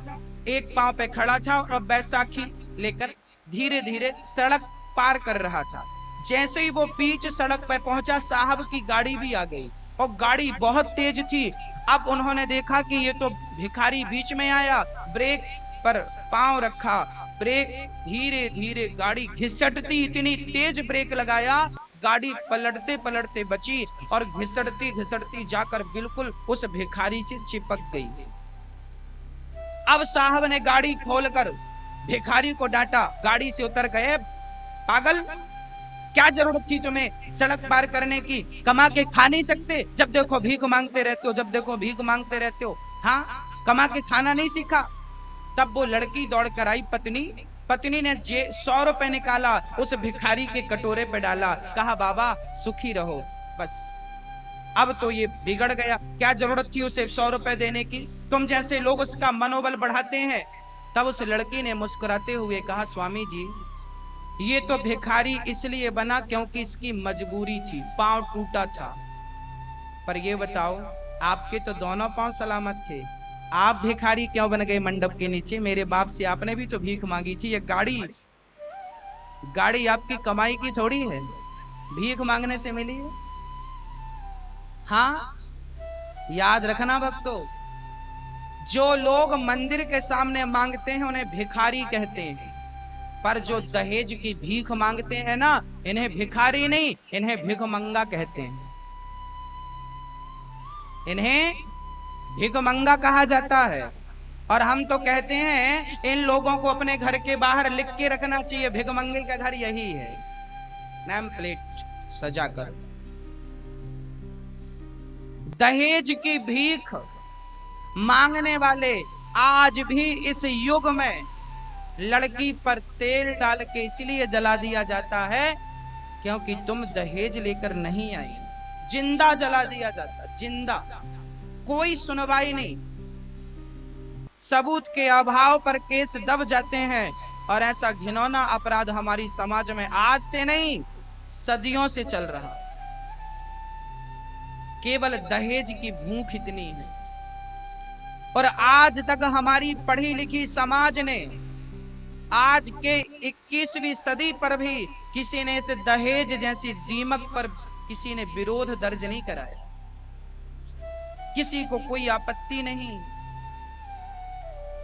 एक पांव पे खड़ा था और बैसाखी लेकर धीरे धीरे सड़क पार कर रहा था। जैसे ही वो बीच सड़क पे पहुंचा, साहब की गाड़ी भी आ गई और गाड़ी बहुत तेज थी। अब उन्होंने देखा कि ये तो भिखारी बीच में आया, ब्रेक पर पांव रखा, ब्रेक, धीरे धीरे गाड़ी घिसटती, इतनी तेज ब्रेक लगाया, गाड़ी पलटते पलटते बची और घिसटती घिसटती जाकर बिल्कुल उस भिखारी से चिपक गई। अब साहब ने गाड़ी खोलकर भिखारी को डांटा, गाड़ी से उतर गए, पागल क्या जरूरत थी तुम्हें सड़क पार करने की, कमा के खा नहीं सकते, जब देखो भीख मांगते रहते हो, जब देखो भीख मांगते रहते हो, हाँ कमा के खाना नहीं सीखा। तब वो लड़की दौड़ कर आई, पत्नी ने 100 रुपए निकाला, उस भिखारी के कटोरे पे डाला, कहा बाबा सुखी रहो, बस। अब तो ये बिगड़ गया, क्या जरूरत थी उसे 100 रुपए देने की, तुम जैसे लोग उसका मनोबल बढ़ाते हैं। तब उस लड़की ने मुस्कुराते हुए कहा, स्वामी जी ये तो भिखारी इसलिए बना क्योंकि इसकी मजबूरी थी, पांव टूटा था, पर ये बताओ आपके तो दोनों पांव सलामत थे, आप भिखारी क्यों बन गए मंडप के नीचे, मेरे बाप से आपने भी तो भीख मांगी थी, ये गाड़ी आपकी कमाई की थोड़ी है, भीख मांगने से मिली है। हाँ याद रखना भक्तों, जो लोग मंदिर के सामने मांगते हैं उन्हें भिखारी कहते हैं, पर जो दहेज की भीख मांगते हैं ना, इन्हें भिखारी नहीं, इन्हें भिखमंगा कहते हैं, इन्हें भिखमंगा कहा जाता है। और हम तो कहते हैं इन लोगों को अपने घर के बाहर लिख के रखना चाहिए, भिखमंगे का घर यही है, नेम प्लेट सजाकर। दहेज की भीख मांगने वाले आज भी इस युग में लड़की पर तेल डाल के इसलिए जला दिया जाता है क्योंकि तुम दहेज लेकर नहीं आई, जिंदा जला दिया जाता, जिंदा, कोई सुनवाई नहीं, सबूत के अभाव पर केस दब जाते हैं। और ऐसा घिनौना अपराध हमारी समाज में आज से नहीं सदियों से चल रहा, केवल दहेज की भूख इतनी है। और आज तक हमारी पढ़ी लिखी समाज ने आज के 21वीं सदी पर भी किसी ने इस दहेज जैसी दीमक पर किसी ने विरोध दर्ज नहीं कराया, किसी को कोई आपत्ति नहीं।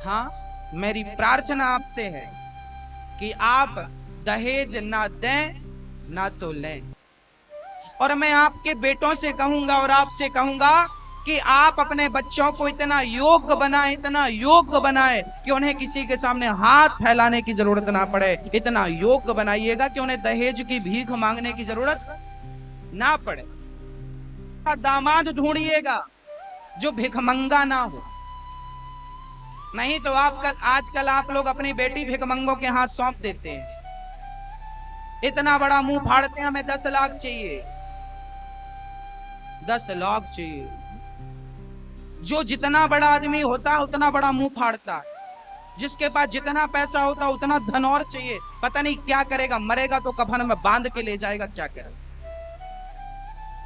हाँ मेरी प्रार्थना आपसे है कि आप दहेज ना दें ना तो लें। और मैं आपके बेटों से कहूंगा और आपसे कहूंगा कि आप अपने बच्चों को इतना योग्य बनाए कि उन्हें किसी के सामने हाथ फैलाने की जरूरत ना पड़े। इतना योग्य बनाइएगा कि उन्हें दहेज की भीख मांगने की जरूरत ना पड़े। दामाद ढूंढिएगा जो भिखमंगा ना हो। नहीं तो आजकल आप लोग अपनी बेटी भिखमंगों के हाथ सौंप देते हैं। इतना बड़ा मुंह फाड़ते हैं, हमें 10 लाख चाहिए, 10 लाख चाहिए। जो जितना बड़ा आदमी होता है उतना बड़ा मुंह फाड़ता है। जिसके पास जितना पैसा होता है उतना धन और चाहिए। पता नहीं क्या करेगा, मरेगा तो कफन में बांध के ले जाएगा, क्या करेगा।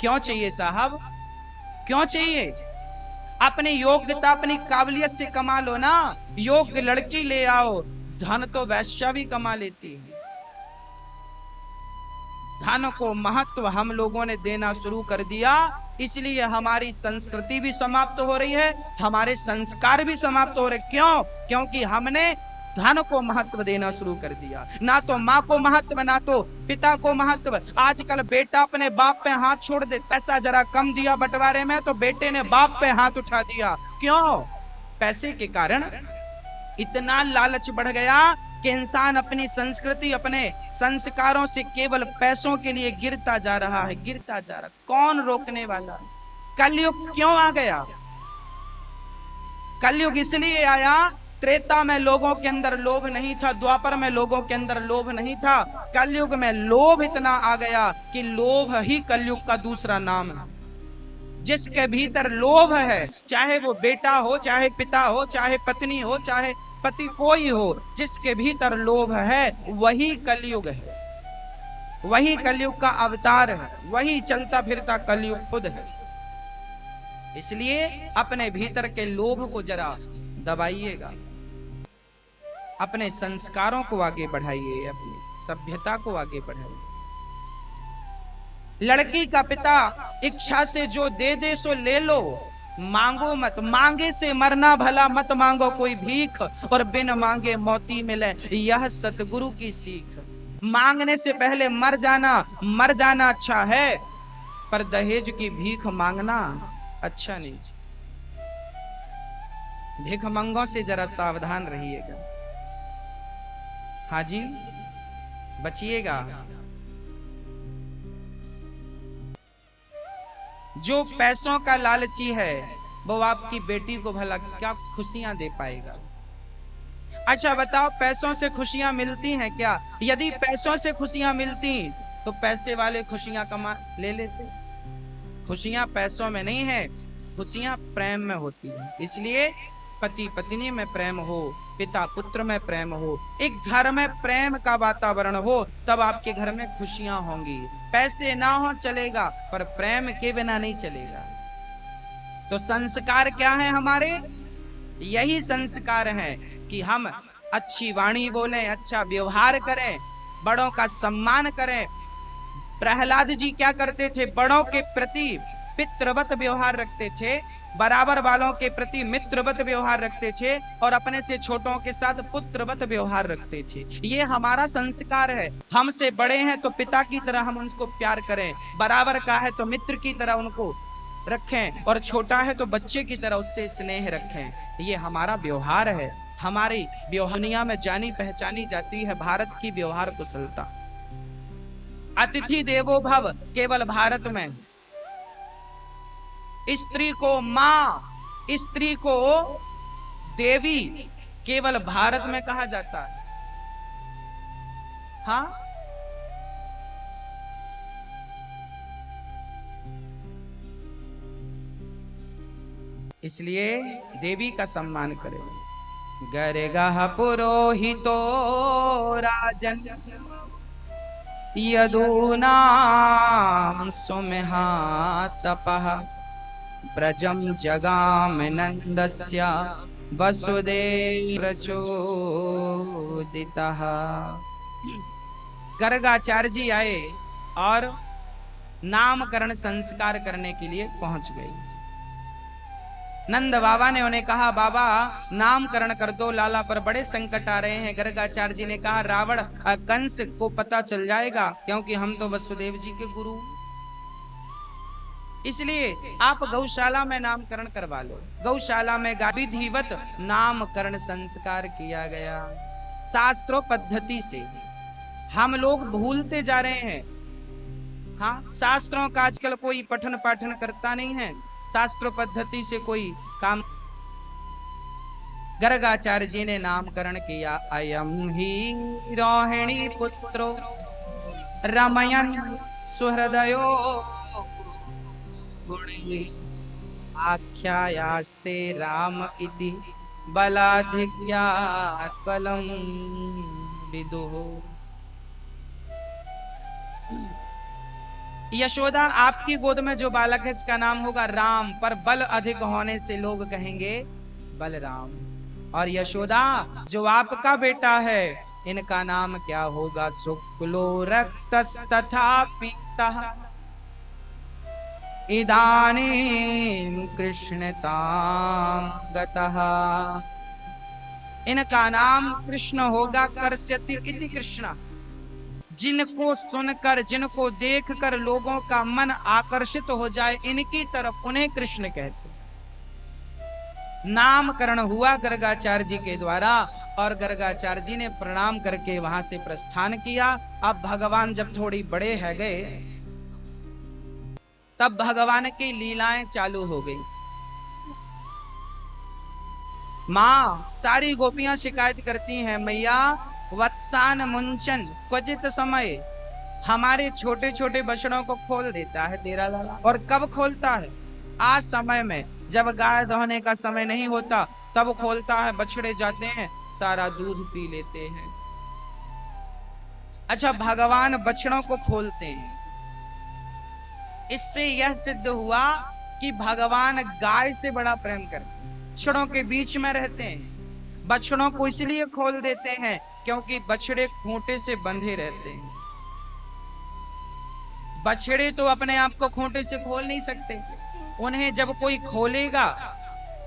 क्यों चाहिए साहब, क्यों चाहिए? अपनी योग्यता अपनी काबिलियत से कमा लो ना। योग्य लड़की ले आओ, धन तो वैश्या भी कमा लेती है। धन को महत्व हम लोगों ने देना शुरू कर दिया, इसलिए हमारी संस्कृति भी समाप्त हो रही है, हमारे संस्कार भी समाप्त हो रहे। क्यों? क्योंकि हमने धन को महत्व देना शुरू कर दिया। ना तो माँ को महत्व, ना तो पिता को महत्व। आजकल बेटा अपने बाप पे हाथ छोड़ दे, पैसा जरा कम दिया बंटवारे में तो बेटे ने बाप पे हाथ उठा दिया। क्यों? पैसे के कारण इतना लालच बढ़ गया कि इंसान अपनी संस्कृति अपने संस्कारों से केवल पैसों के लिए गिरता जा रहा है, गिरता जा रहा। कौन रोकने वाला? कलयुग क्यों आ गया? कलयुग इसलिए आया, त्रेता में लोगों के अंदर लोभ नहीं था, द्वापर में लोगों के अंदर लोभ नहीं था। कलयुग में लोभ इतना आ गया कि लोभ ही कलयुग का दूसरा नाम है। जिसके भीतर लोभ है, चाहे वो बेटा हो, चाहे पिता हो, चाहे पत्नी हो, चाहे पति कोई हो, जिसके भीतर लोभ है वही कलयुग है, वही कलयुग का अवतार है, वही चलता फिरता कलयुग खुद है। इसलिए अपने भीतर के लोभ को जरा दबाइएगा, अपने संस्कारों को आगे बढ़ाइए, अपनी सभ्यता को आगे बढ़ाइए। लड़की का पिता इच्छा से जो दे दे सो ले लो, मांगो मत, मांगे से मरना भला, मत मांगो कोई भीख, और बिन मांगे मोती मिले, यह सतगुरु की सीख। मांगने से पहले मर जाना अच्छा है, पर दहेज की भीख मांगना अच्छा नहीं। भिखमंगों से जरा सावधान रहिएगा। हाँ जी, बचिएगा। जो पैसों का लालची है वो आपकी बेटी को भला क्या खुशियां दे पाएगा? अच्छा बताओ, पैसों से खुशियां मिलती हैं क्या? यदि पैसों से खुशियां मिलती तो पैसे वाले खुशियां कमा ले लेते। खुशियां पैसों में नहीं है, खुशियां प्रेम में होती हैं। इसलिए पति पत्नी में प्रेम हो, पिता पुत्र में प्रेम हो, एक घर में प्रेम का वातावरण हो, तब आपके घर में खुशियां होंगी। पैसे ना हो चलेगा, पर प्रेम के बिना नहीं चलेगा। तो संस्कार क्या है हमारे? यही संस्कार है कि हम अच्छी वाणी बोलें, अच्छा व्यवहार करें, बड़ों का सम्मान करें। प्रहलाद जी क्या करते थे? बड़ों के प्रति पितृवत व्यवहार रखते थे, बराबर वालों के प्रति मित्रवत व्यवहार रखते थे, और अपने से छोटों के साथ पुत्रवत व्यवहार रखते थे। ये हमारा संस्कार है। हमसे बड़े हैं तो पिता की तरह हम उनको प्यार करें, बराबर का है तो मित्र की तरह उनको रखें, और छोटा है तो बच्चे की तरह उससे स्नेह रखें। ये हमारा व्यवहार है। हमारी व्यवहारिया में जानी पहचानी जाती है भारत की व्यवहार कुशलता। अतिथि देवो भव केवल भारत में, स्त्री को मां, स्त्री को देवी केवल भारत में कहा जाता है। हाँ, इसलिए देवी का सम्मान करें। गरेगा पुरोहितो राजन यदूनां सुमहातपः ब्रजम जगाम नंदस्य वसुदेव प्रचोदितः। गर्गाचार्य जी आए और नामकरण संस्कार करने के लिए पहुंच गए। नंद बाबा ने उन्हें कहा, बाबा नामकरण कर दो, लाला पर बड़े संकट आ रहे हैं। गर्गाचार्य जी ने कहा, रावण कंस को पता चल जाएगा, क्योंकि हम तो वसुदेव जी के गुरु। इसलिए आप गौशाला में नामकरण करवा लो। गौशाला में विधिवत नामकरण संस्कार किया गया शास्त्रों पद्धति से। हम लोग भूलते जा रहे हैं। हाँ, शास्त्रों का आजकल कोई पठन पाठन करता नहीं है, शास्त्रों पद्धति से कोई काम। गर्गाचार्य जी ने नामकरण किया, अयम ही रोहिणी पुत्रो रमयन सुहृदयो आख्यायास्ते राम इति बलाधिक्यात् बलम विदुः। यशोदा, आपकी गोद में जो बालक है इसका नाम होगा राम, पर बल अधिक होने से लोग कहेंगे बलराम। और यशोदा, जो आपका बेटा है इनका नाम क्या होगा? शुक्लो रक्तस्तथा पीतः इदानीं कृष्णतां गतः। इनका नाम कृष्ण होगा। कर्ष्यति इति कृष्ण। जिनको सुनकर, जिनको देखकर लोगों का मन आकर्षित हो जाए इनकी तरफ, उन्हें कृष्ण कहते। नामकरण हुआ गर्गाचार्य जी के द्वारा और गर्गाचार्य जी ने प्रणाम करके वहां से प्रस्थान किया। अब भगवान जब थोड़ी बड़े है गए तब भगवान की लीलाएं चालू हो गई। माँ, सारी गोपियां शिकायत करती हैं, मैया वत्सान मुंचन क्वचित समय, हमारे छोटे छोटे बछड़ों को खोल देता है तेरा लाला। और कब खोलता है? आज समय में, जब गाय दोहने का समय नहीं होता तब खोलता है। बछड़े जाते हैं, सारा दूध पी लेते हैं। अच्छा, भगवान बछड़ों को खोलते हैं। इससे यह सिद्ध हुआ कि भगवान गाय से बड़ा प्रेम करते हैं, बछड़ों के बीच में रहते हैं। बछड़ों को इसलिए खोल देते हैं क्योंकि बछड़े खूंटे से बंधे रहते हैं। बछड़े तो अपने आप को खूंटे से खोल नहीं सकते, उन्हें जब कोई खोलेगा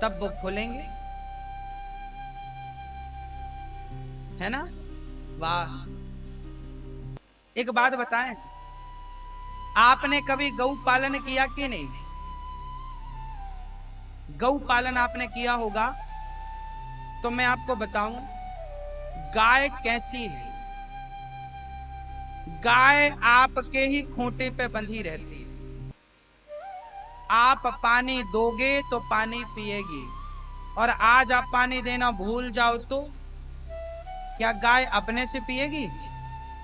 तब वो खोलेंगे, है ना? वाह। एक बात बताएं, आपने कभी गौ पालन किया कि नहीं? गौ पालन आपने किया होगा तो मैं आपको बताऊं गाय कैसी है। गाय आपके ही खूंटे पे बंधी रहती है। आप पानी दोगे तो पानी पिएगी, और आज आप पानी देना भूल जाओ तो क्या गाय अपने से पिएगी?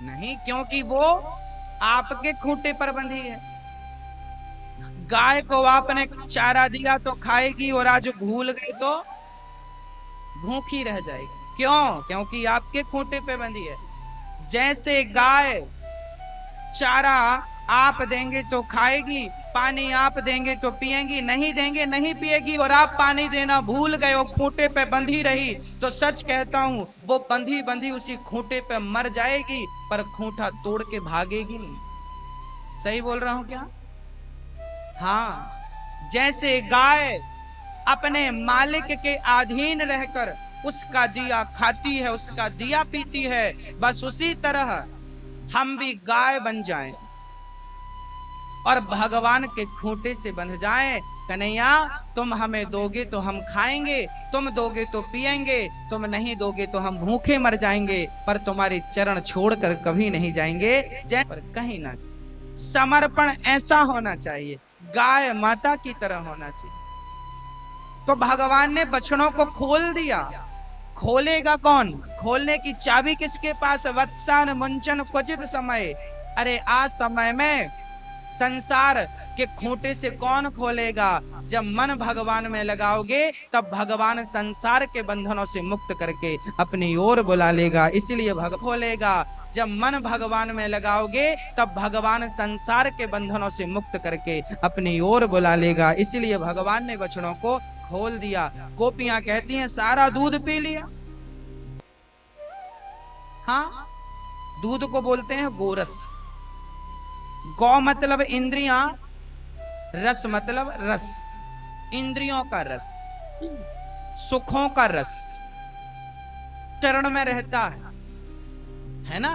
नहीं, क्योंकि वो आपके खूंटे पर बंधी है। गाय को आपने चारा दिया तो खाएगी, और आज भूल गए तो भूखी रह जाएगी। क्यों? क्योंकि आपके खूंटे पे बंधी है। जैसे गाय चारा आप देंगे तो खाएगी, पानी आप देंगे तो पिएगी, नहीं देंगे नहीं पिएगी। और आप पानी देना भूल गए और खूंटे पे बंधी रही तो सच कहता हूं वो बंधी बंधी उसी खूंटे पे मर जाएगी, पर खूंटा तोड़ के भागेगी नहीं। सही बोल रहा हूं क्या? हाँ, जैसे गाय अपने मालिक के अधीन रहकर उसका दिया खाती है, उसका दिया पीती है, बस उसी तरह हम भी गाय बन जाएं और भगवान के खूंटे से बंध जाएं। कन्हैया, तुम हमें दोगे तो हम खाएंगे, तुम दोगे तो पिएंगे, तुम नहीं दोगे तो हम भूखे मर जाएंगे, पर तुम्हारे चरण छोड़कर कभी नहीं जाएंगे, पर कहीं ना जाए। समर्पण ऐसा होना चाहिए, गाय माता की तरह होना चाहिए। तो भगवान ने बछड़ों को खोल दिया। खोलेगा कौन? खोलने की चाबी किसके पास? वत्सान मुंचन क्वचित समय। अरे आज समय में संसार के खूंटे से कौन खोलेगा? जब मन भगवान में लगाओगे तब भगवान संसार के बंधनों से मुक्त करके अपनी ओर बुला लेगा। इसलिए भगवान खोलेगा। जब मन भगवान में लगाओगे तब भगवान संसार के बंधनों से मुक्त करके अपनी ओर बुला लेगा। इसलिए भगवान ने बछड़ों को खोल दिया। गोपियां कहती हैं सारा दूध पी लिया। हाँ, दूध को बोलते हैं गोरस। गौ मतलब इंद्रियां, रस मतलब रस, इंद्रियों का रस, सुखों का रस चरण में रहता है ना?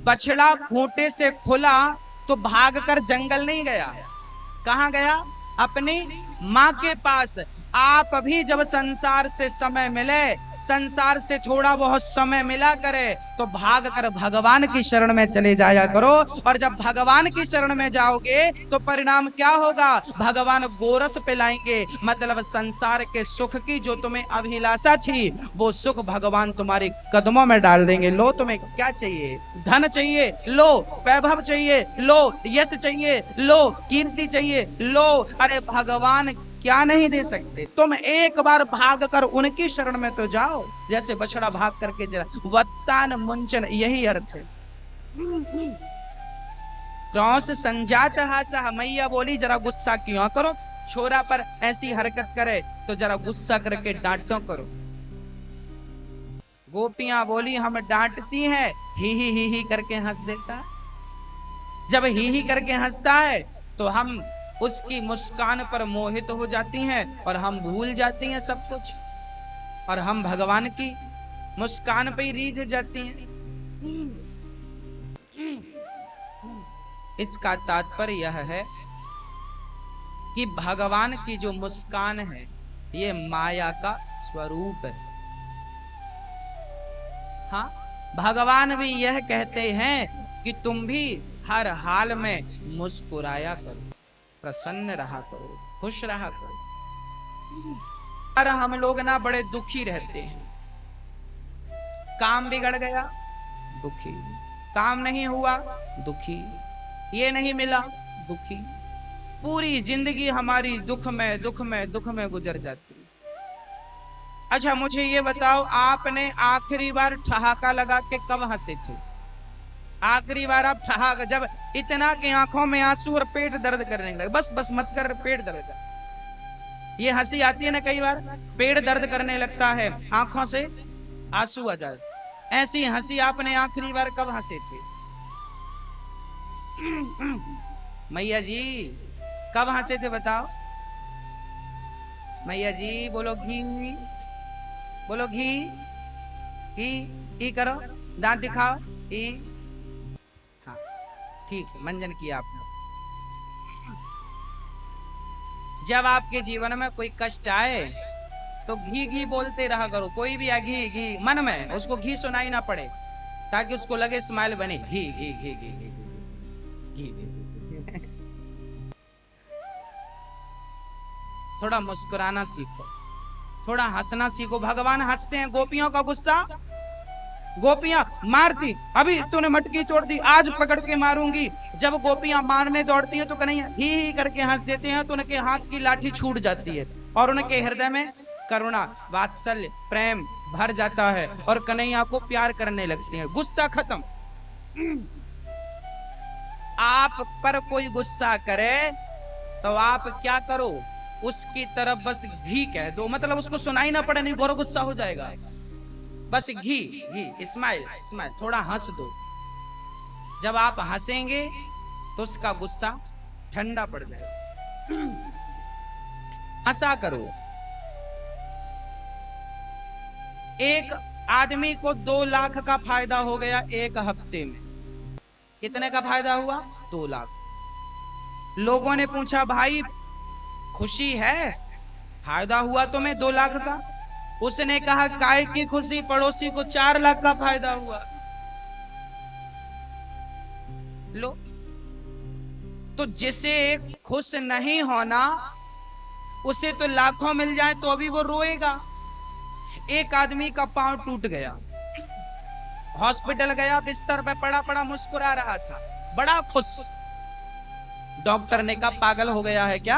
बछड़ा खूंटे से खुला तो भागकर जंगल नहीं गया, कहां गया? अपनी माँ के पास। आप भी जब संसार से समय मिले, संसार से थोड़ा बहुत समय मिला करे, तो भाग कर भगवान की शरण में चले जाया करो। और जब भगवान की शरण में जाओगे तो परिणाम क्या होगा? भगवान गोरस पिलाएंगे, मतलब संसार के सुख की जो तुम्हें अभिलाषा थी, वो सुख भगवान तुम्हारे कदमों में डाल देंगे। लो, तुम्हें क्या चाहिए? धन चाहिए? लो। वैभव चाहिए? लो। यश चाहिए? लो। कीर्ति चाहिए? लो। अरे भगवान क्या नहीं दे सकते? तुम एक बार भाग कर उनकी शरण में तो जाओ, जैसे बछड़ा भाग करके चला। वत्सान मुंचन, यही अर्थ है। क्रौस संजात हासा, मैया बोली जरा गुस्सा क्यों करो, छोरा पर ऐसी हरकत करे तो जरा गुस्सा करके डांटो करो। गोपियां बोली हम डांटती हैं, ही करके हंस देता। जब ही करके हंसता है तो हम उसकी मुस्कान पर मोहित हो जाती हैं और हम भूल जाती हैं सब कुछ, और हम भगवान की मुस्कान पे ही रीझ जाती हैं। इसका तात्पर्य यह है कि भगवान की जो मुस्कान है ये माया का स्वरूप है। हाँ, भगवान भी यह कहते हैं कि तुम भी हर हाल में मुस्कुराया करो, प्रसन्न रहा करो, खुश रहा करो। और हम लोग ना बड़े दुखी रहते हैं। काम बिगड़ गया, दुखी। काम नहीं हुआ, दुखी। ये नहीं मिला, दुखी। पूरी जिंदगी हमारी दुख में दुख में दुख में गुजर जाती। अच्छा मुझे ये बताओ, आपने आखिरी बार ठहाका लगा के कब हंसे थे? आखिरी बार आप ठहाका, जब इतना कि आंखों में आंसू और पेट दर्द करने लगे, बस बस मत कर, पेट दर्द कर। ये हंसी आती है ना, कई बार पेट दर्द करने लगता है, आंखों से आंसू आ जाए। ऐसी हंसी आपने आखिरी बार कब हंसे थे? मैया जी कब हंसे थे बताओ? मैया जी बोलो घी, बोलो घी। ई करो, दांत दिखाओ, ई। हाँ ठीक है, मंजन किया आपने। जब आपके जीवन में कोई कष्ट आए तो घी घी बोलते रहा करो। कोई भी है घी घी मन में, उसको घी सुनाई ना पड़े, ताकि उसको लगे स्माइल बने, घी घी घी घी घी घी घी। थोड़ा मुस्कुराना सीखो, थोड़ा हंसना सीखो। भगवान हंसते हैं। गोपियों का गुस्सा, गोपियां मारती, अभी तूने मटकी तोड़ दी, आज पकड़ के मारूंगी। जब गोपियां मारने दौड़ती हैं तो कन्हैया ही करके हंस देते हैं, तो उनके हाथ की लाठी छूट जाती है और उनके हृदय में करुणा, वात्सल्य, प्रेम भर जाता है और कन्हैया को प्यार करने लगते हैं। गुस्सा खत्म। आप पर कोई गुस्सा करे तो आप क्या करो? उसकी तरफ बस घी कह दो, मतलब उसको सुनाई ना पड़े, नहीं गौर गुस्सा हो जाएगा। बस घी घी, स्माइल स्माइल, थोड़ा हंस दो। जब आप हंसेंगे तो उसका गुस्सा ठंडा पड़ जाएगा। हंसा करो। एक आदमी को 2 लाख का फायदा हो गया एक हफ्ते में। कितने का फायदा हुआ? 2 लाख। लोगों ने पूछा भाई खुशी है, फायदा हुआ तुम्हें 2 लाख का? उसने कहा काय की खुशी, पड़ोसी को 4 लाख का फायदा हुआ। लो, तो जिसे खुश नहीं होना उसे तो लाखों मिल जाए तो अभी वो रोएगा। एक आदमी का पांव टूट गया, हॉस्पिटल गया, बिस्तर पे पड़ा पड़ा मुस्कुरा रहा था, बड़ा खुश। डॉक्टर ने कहा पागल हो गया है क्या?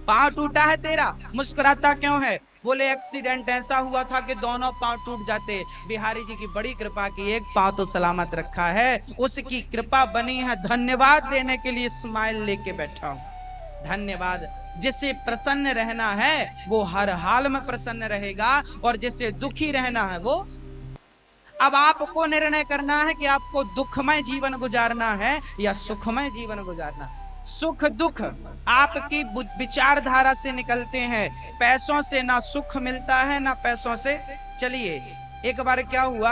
पांव टूटा है तेरा, मुस्कुराता क्यों है? बोले एक्सीडेंट ऐसा हुआ था कि दोनों पांव टूट जाते, बिहारी जी की बड़ी कृपा की एक पांव तो सलामत रखा है, उसकी कृपा बनी है, धन्यवाद देने के लिए स्माइल लेके बैठा हूं। धन्यवाद। जिसे प्रसन्न रहना है वो हर हाल में प्रसन्न रहेगा, और जिसे दुखी रहना है वो। अब आपको निर्णय करना है कि आपको दुखमय जीवन गुजारना है या सुखमय जीवन गुजारना। सुख दुख आपकी विचारधारा से निकलते हैं। पैसों से ना सुख मिलता है ना पैसों से। चलिए, एक बार क्या हुआ,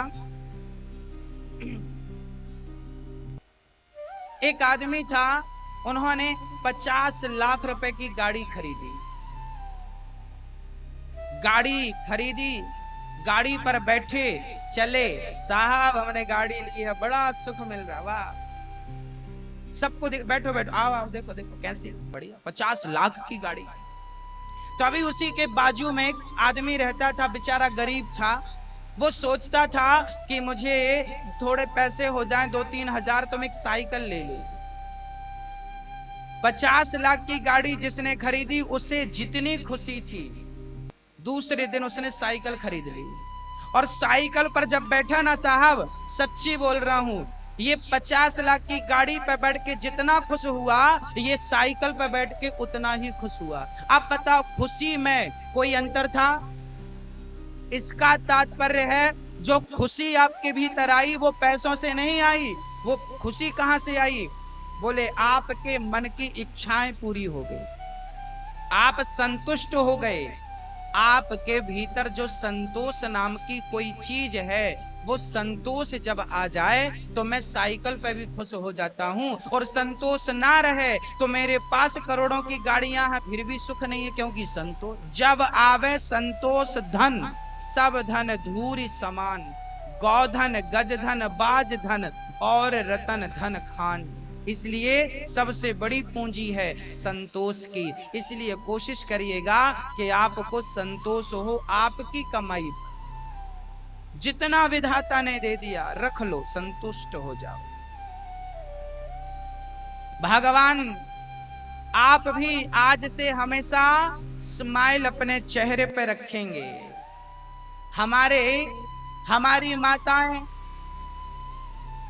एक आदमी था, उन्होंने 50 लाख रुपए की गाड़ी खरीदी। गाड़ी खरीदी, गाड़ी पर बैठे चले, साहब हमने गाड़ी ली है, बड़ा सुख मिल रहा, वाह। सबको बैठो बैठो, आओ आओ, देखो देखो कैसी बढ़िया 50 लाख की गाड़ी। तो अभी उसी के बाजू में एक आदमी रहता था, बेचारा गरीब था। वो सोचता था कि मुझे थोड़े पैसे हो जाएं, 2-3 हजार, तो मैं एक साइकिल ले लूं। 50 लाख की गाड़ी जिसने खरीदी, उसे जितनी खुशी थी, दूसरे दिन उसने साइकिल खरीद ली। और साइकिल पर जब बैठा ना साहब, सच्ची बोल रहा हूं, ये 50 लाख की गाड़ी पर बैठ के जितना खुश हुआ, ये साइकिल पर बैठ के उतना ही खुश हुआ। अब बताओ, खुशी में कोई अंतर था? इसका तात्पर्य है, जो खुशी आपके भीतर आई वो पैसों से नहीं आई। वो खुशी कहां से आई? बोले आपके मन की इच्छाएं पूरी हो गई, आप संतुष्ट हो गए। आपके भीतर जो संतोष नाम की कोई चीज है, वो संतोष जब आ जाए तो मैं साइकिल पे भी खुश हो जाता हूँ। और संतोष ना रहे तो मेरे पास करोड़ों की गाड़ियां हैं, फिर भी सुख नहीं है, क्योंकि संतोष जब आवे संतोष धन, सब धन धूरी समान, गौधन गजधन बाज धन और रतन धन खान। इसलिए सबसे बड़ी पूंजी है संतोष की। इसलिए कोशिश करिएगा कि आपको संतोष हो। आपकी कमाई जितना विधाता ने दे दिया, रख लो, संतुष्ट हो जाओ। भगवान आप भी आज से हमेशा स्माइल अपने चेहरे पे रखेंगे। हमारी माताएं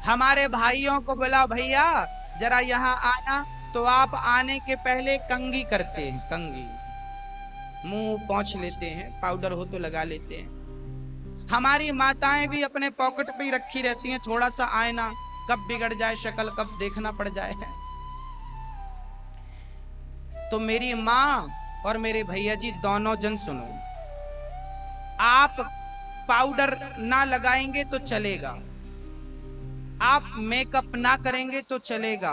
हमारे भाइयों को बोला, भैया जरा यहाँ आना, तो आप आने के पहले कंघी करते हैं। कंघी, मुंह पोंछ लेते हैं, पाउडर हो तो लगा लेते हैं। हमारी माताएं भी अपने पॉकेट पे ही रखी रहती हैं थोड़ा सा आईना, कब बिगड़ जाए शक्ल, कब देखना पड़ जाए। तो मेरी माँ और मेरे भैया जी दोनों जन सुनो, आप पाउडर ना लगाएंगे तो चलेगा, आप मेकअप ना करेंगे तो चलेगा,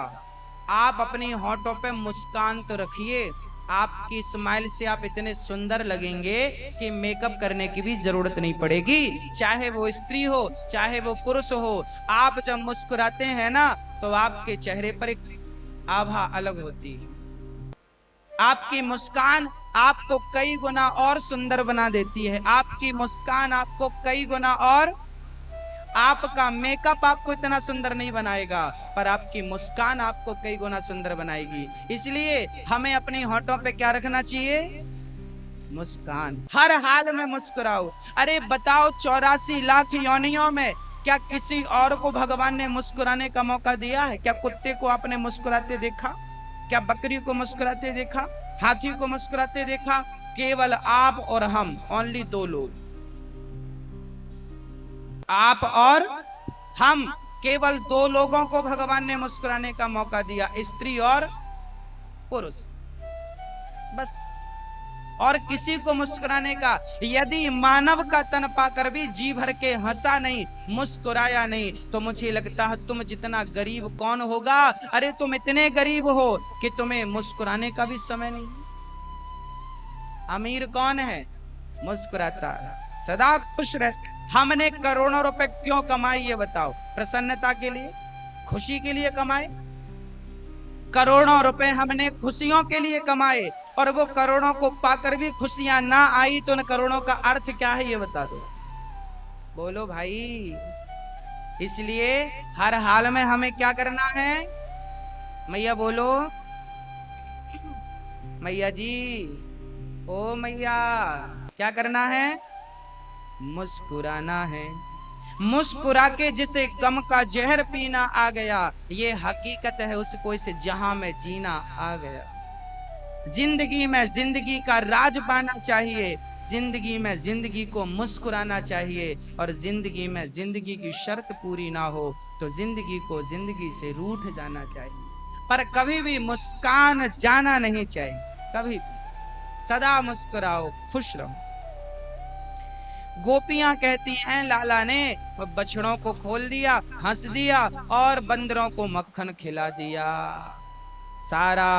आप अपनी होठों पे मुस्कान तो रखिए। आपकी स्माइल से आप इतने सुंदर लगेंगे कि मेकअप करने की भी जरूरत नहीं पड़ेगी। चाहे वो स्त्री हो चाहे वो पुरुष हो, आप जब मुस्कुराते हैं ना, तो आपके चेहरे पर एक आभा अलग होती है। आपकी मुस्कान आपको कई गुना और सुंदर बना देती है। आपकी मुस्कान आपको कई गुना और, आपका मेकअप आपको इतना सुंदर नहीं बनाएगा, पर आपकी मुस्कान आपको कई गुना सुंदर बनाएगी। इसलिए हमें अपनी होठों पे क्या रखना चाहिए? मुस्कान। हर हाल में मुस्कुराओ। अरे बताओ, 84 लाख योनियों में क्या किसी और को भगवान ने मुस्कुराने का मौका दिया है? क्या कुत्ते को आपने मुस्कुराते देखा? क्या बकरी को मुस्कुराते देखा? हाथी को मुस्कुराते देखा? केवल आप और हम, ओनली 2 लोग, आप और हम, केवल 2 लोगों को भगवान ने मुस्कुराने का मौका दिया, स्त्री और पुरुष, बस। और किसी को मुस्कुराने का, यदि मानव का तन पाकर भी जी भर के हंसा नहीं, मुस्कुराया नहीं, तो मुझे लगता है तुम जितना गरीब कौन होगा। अरे तुम इतने गरीब हो कि तुम्हें मुस्कुराने का भी समय नहीं। अमीर कौन है? मुस्कुराता है, सदा खुश रहता। हमने करोड़ों रुपए क्यों कमाए, ये बताओ? प्रसन्नता के लिए, खुशी के लिए कमाए। करोड़ों रुपए हमने खुशियों के लिए कमाए, और वो करोड़ों को पाकर भी खुशियां ना आई, तो उन करोड़ों का अर्थ क्या है, ये बता दो। बोलो भाई। इसलिए हर हाल में हमें क्या करना है? मैया बोलो, मैया जी, ओ मैया, क्या करना है? मुस्कुराना है। मुस्कुरा के जिसे गम का जहर पीना आ गया, ये हकीकत है उसको इस जहां में जीना आ गया। जिंदगी में जिंदगी का राज पाना चाहिए, जिंदगी में जिंदगी को मुस्कुराना चाहिए, और जिंदगी में जिंदगी की शर्त पूरी ना हो तो जिंदगी को जिंदगी से रूठ जाना चाहिए, पर कभी भी मुस्कान जाना नहीं चाहिए। कभी सदा मुस्कुराओ, खुश रहो। गोपियां कहती हैं, लाला ने बछड़ों को खोल दिया, हंस दिया, और बंदरों को मक्खन खिला दिया। सारा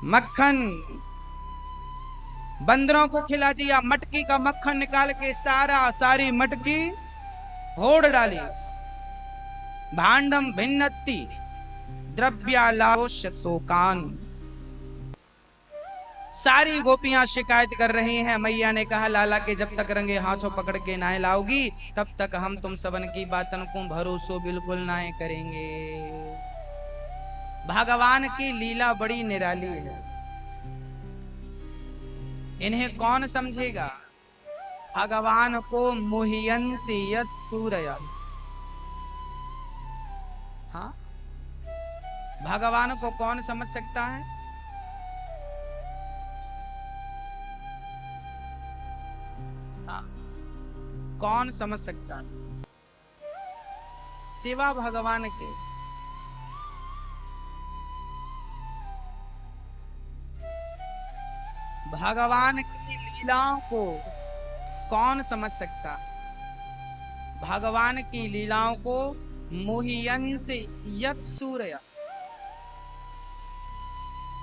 मक्खन बंदरों को खिला दिया। मटकी का मक्खन निकाल के सारी मटकी फोड़ डाली। भांडम भिन्नति द्रव्यालाशतोकान। सारी गोपियां शिकायत कर रही हैं। मैया ने कहा लाला के जब तक रंगे हाथों पकड़ के ना लाओगी तब तक हम तुम सबन की बातन को भरोसो बिल्कुल ना करेंगे। भगवान की लीला बड़ी निराली है, इन्हें कौन समझेगा। भगवान को मुह्यन्ति यत् सूरय। हाँ, भगवान को कौन समझ सकता है। हाँ, कौन समझ सकता है सिवा भगवान के। भगवान की लीलाओं को कौन समझ सकता। भगवान की लीलाओं को मुह्यन्त यत् सूरय।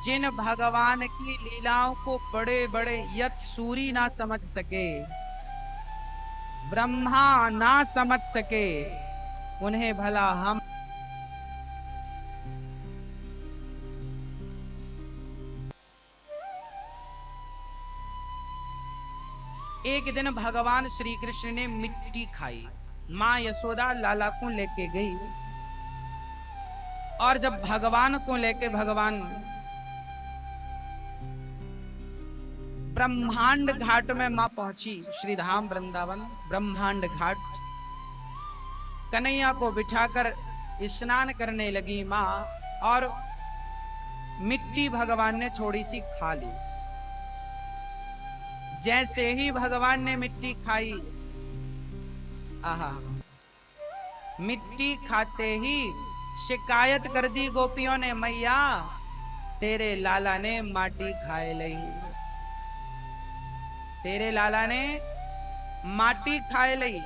जिन भगवान की लीलाओं को बड़े बड़े यत् सूरी ना समझ सके, ब्रह्मा ना समझ सके, उन्हें भला हम। एक दिन भगवान श्री कृष्ण ने मिट्टी खाई। माँ यशोदा लाला को लेके गई और जब भगवान को लेके भगवान ब्रह्मांड घाट में मां पहुंची, श्रीधाम वृंदावन ब्रह्मांड घाट। कन्हैया को बिठाकर स्नान करने लगी मां और मिट्टी भगवान ने थोड़ी सी खा ली। जैसे ही भगवान ने मिट्टी खाई, आहा, मिट्टी खाते ही शिकायत कर दी गोपियों ने, मैया तेरे लाला ने माटी खाए लई, तेरे लाला ने माटी खाए लई।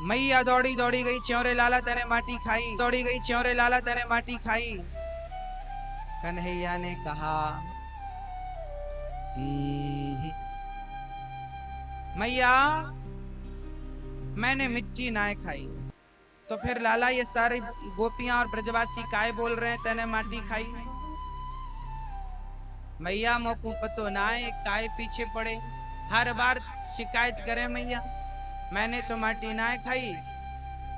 मैया दौड़ी दौड़ी गई, च्योरे लाला तेरे माटी खाई। दौड़ी गई, च्योरे लाला तेरे माटी खाई। कन्हैया ने कहा मैया मैंने मिट्टी ना खाई, तो फिर लाला ये सारी गोपियां और ब्रजवासी काय बोल रहे हैं तेने माटी खाई। मैया मोकू पतो ना काय पीछे पड़े, हर बार शिकायत करे मैया मैंने तो माटी ना खाई,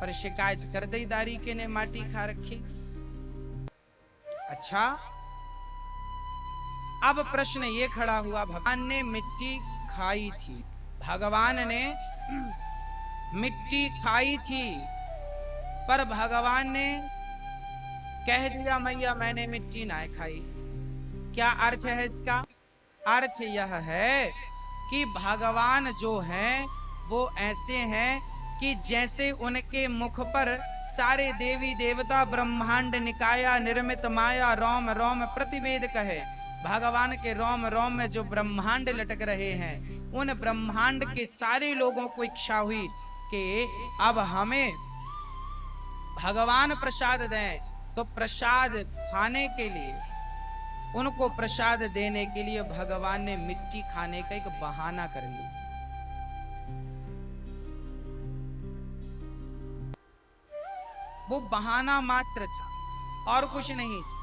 पर शिकायत कर दी दारी के ने माटी खा रखी। अच्छा, अब प्रश्न ये खड़ा हुआ, भगवान ने मिट्टी खाई थी, भगवान ने मिट्टी खाई थी, पर भगवान ने कह दिया मैया मैंने मिट्टी ना खाई। क्या अर्थ है इसका। अर्थ यह है कि भगवान जो हैं वो ऐसे हैं कि जैसे उनके मुख पर सारे देवी देवता ब्रह्मांड निकाया निर्मित माया रोम रोम प्रतिवेद कहे। भगवान के रोम रोम में जो ब्रह्मांड लटक रहे हैं, उन ब्रह्मांड के सारे लोगों को इच्छा हुई कि अब हमें भगवान प्रसाद दें, तो प्रसाद खाने के लिए, उनको प्रसाद देने के लिए भगवान ने मिट्टी खाने का एक बहाना कर लिया। वो बहाना मात्र था और कुछ नहीं था।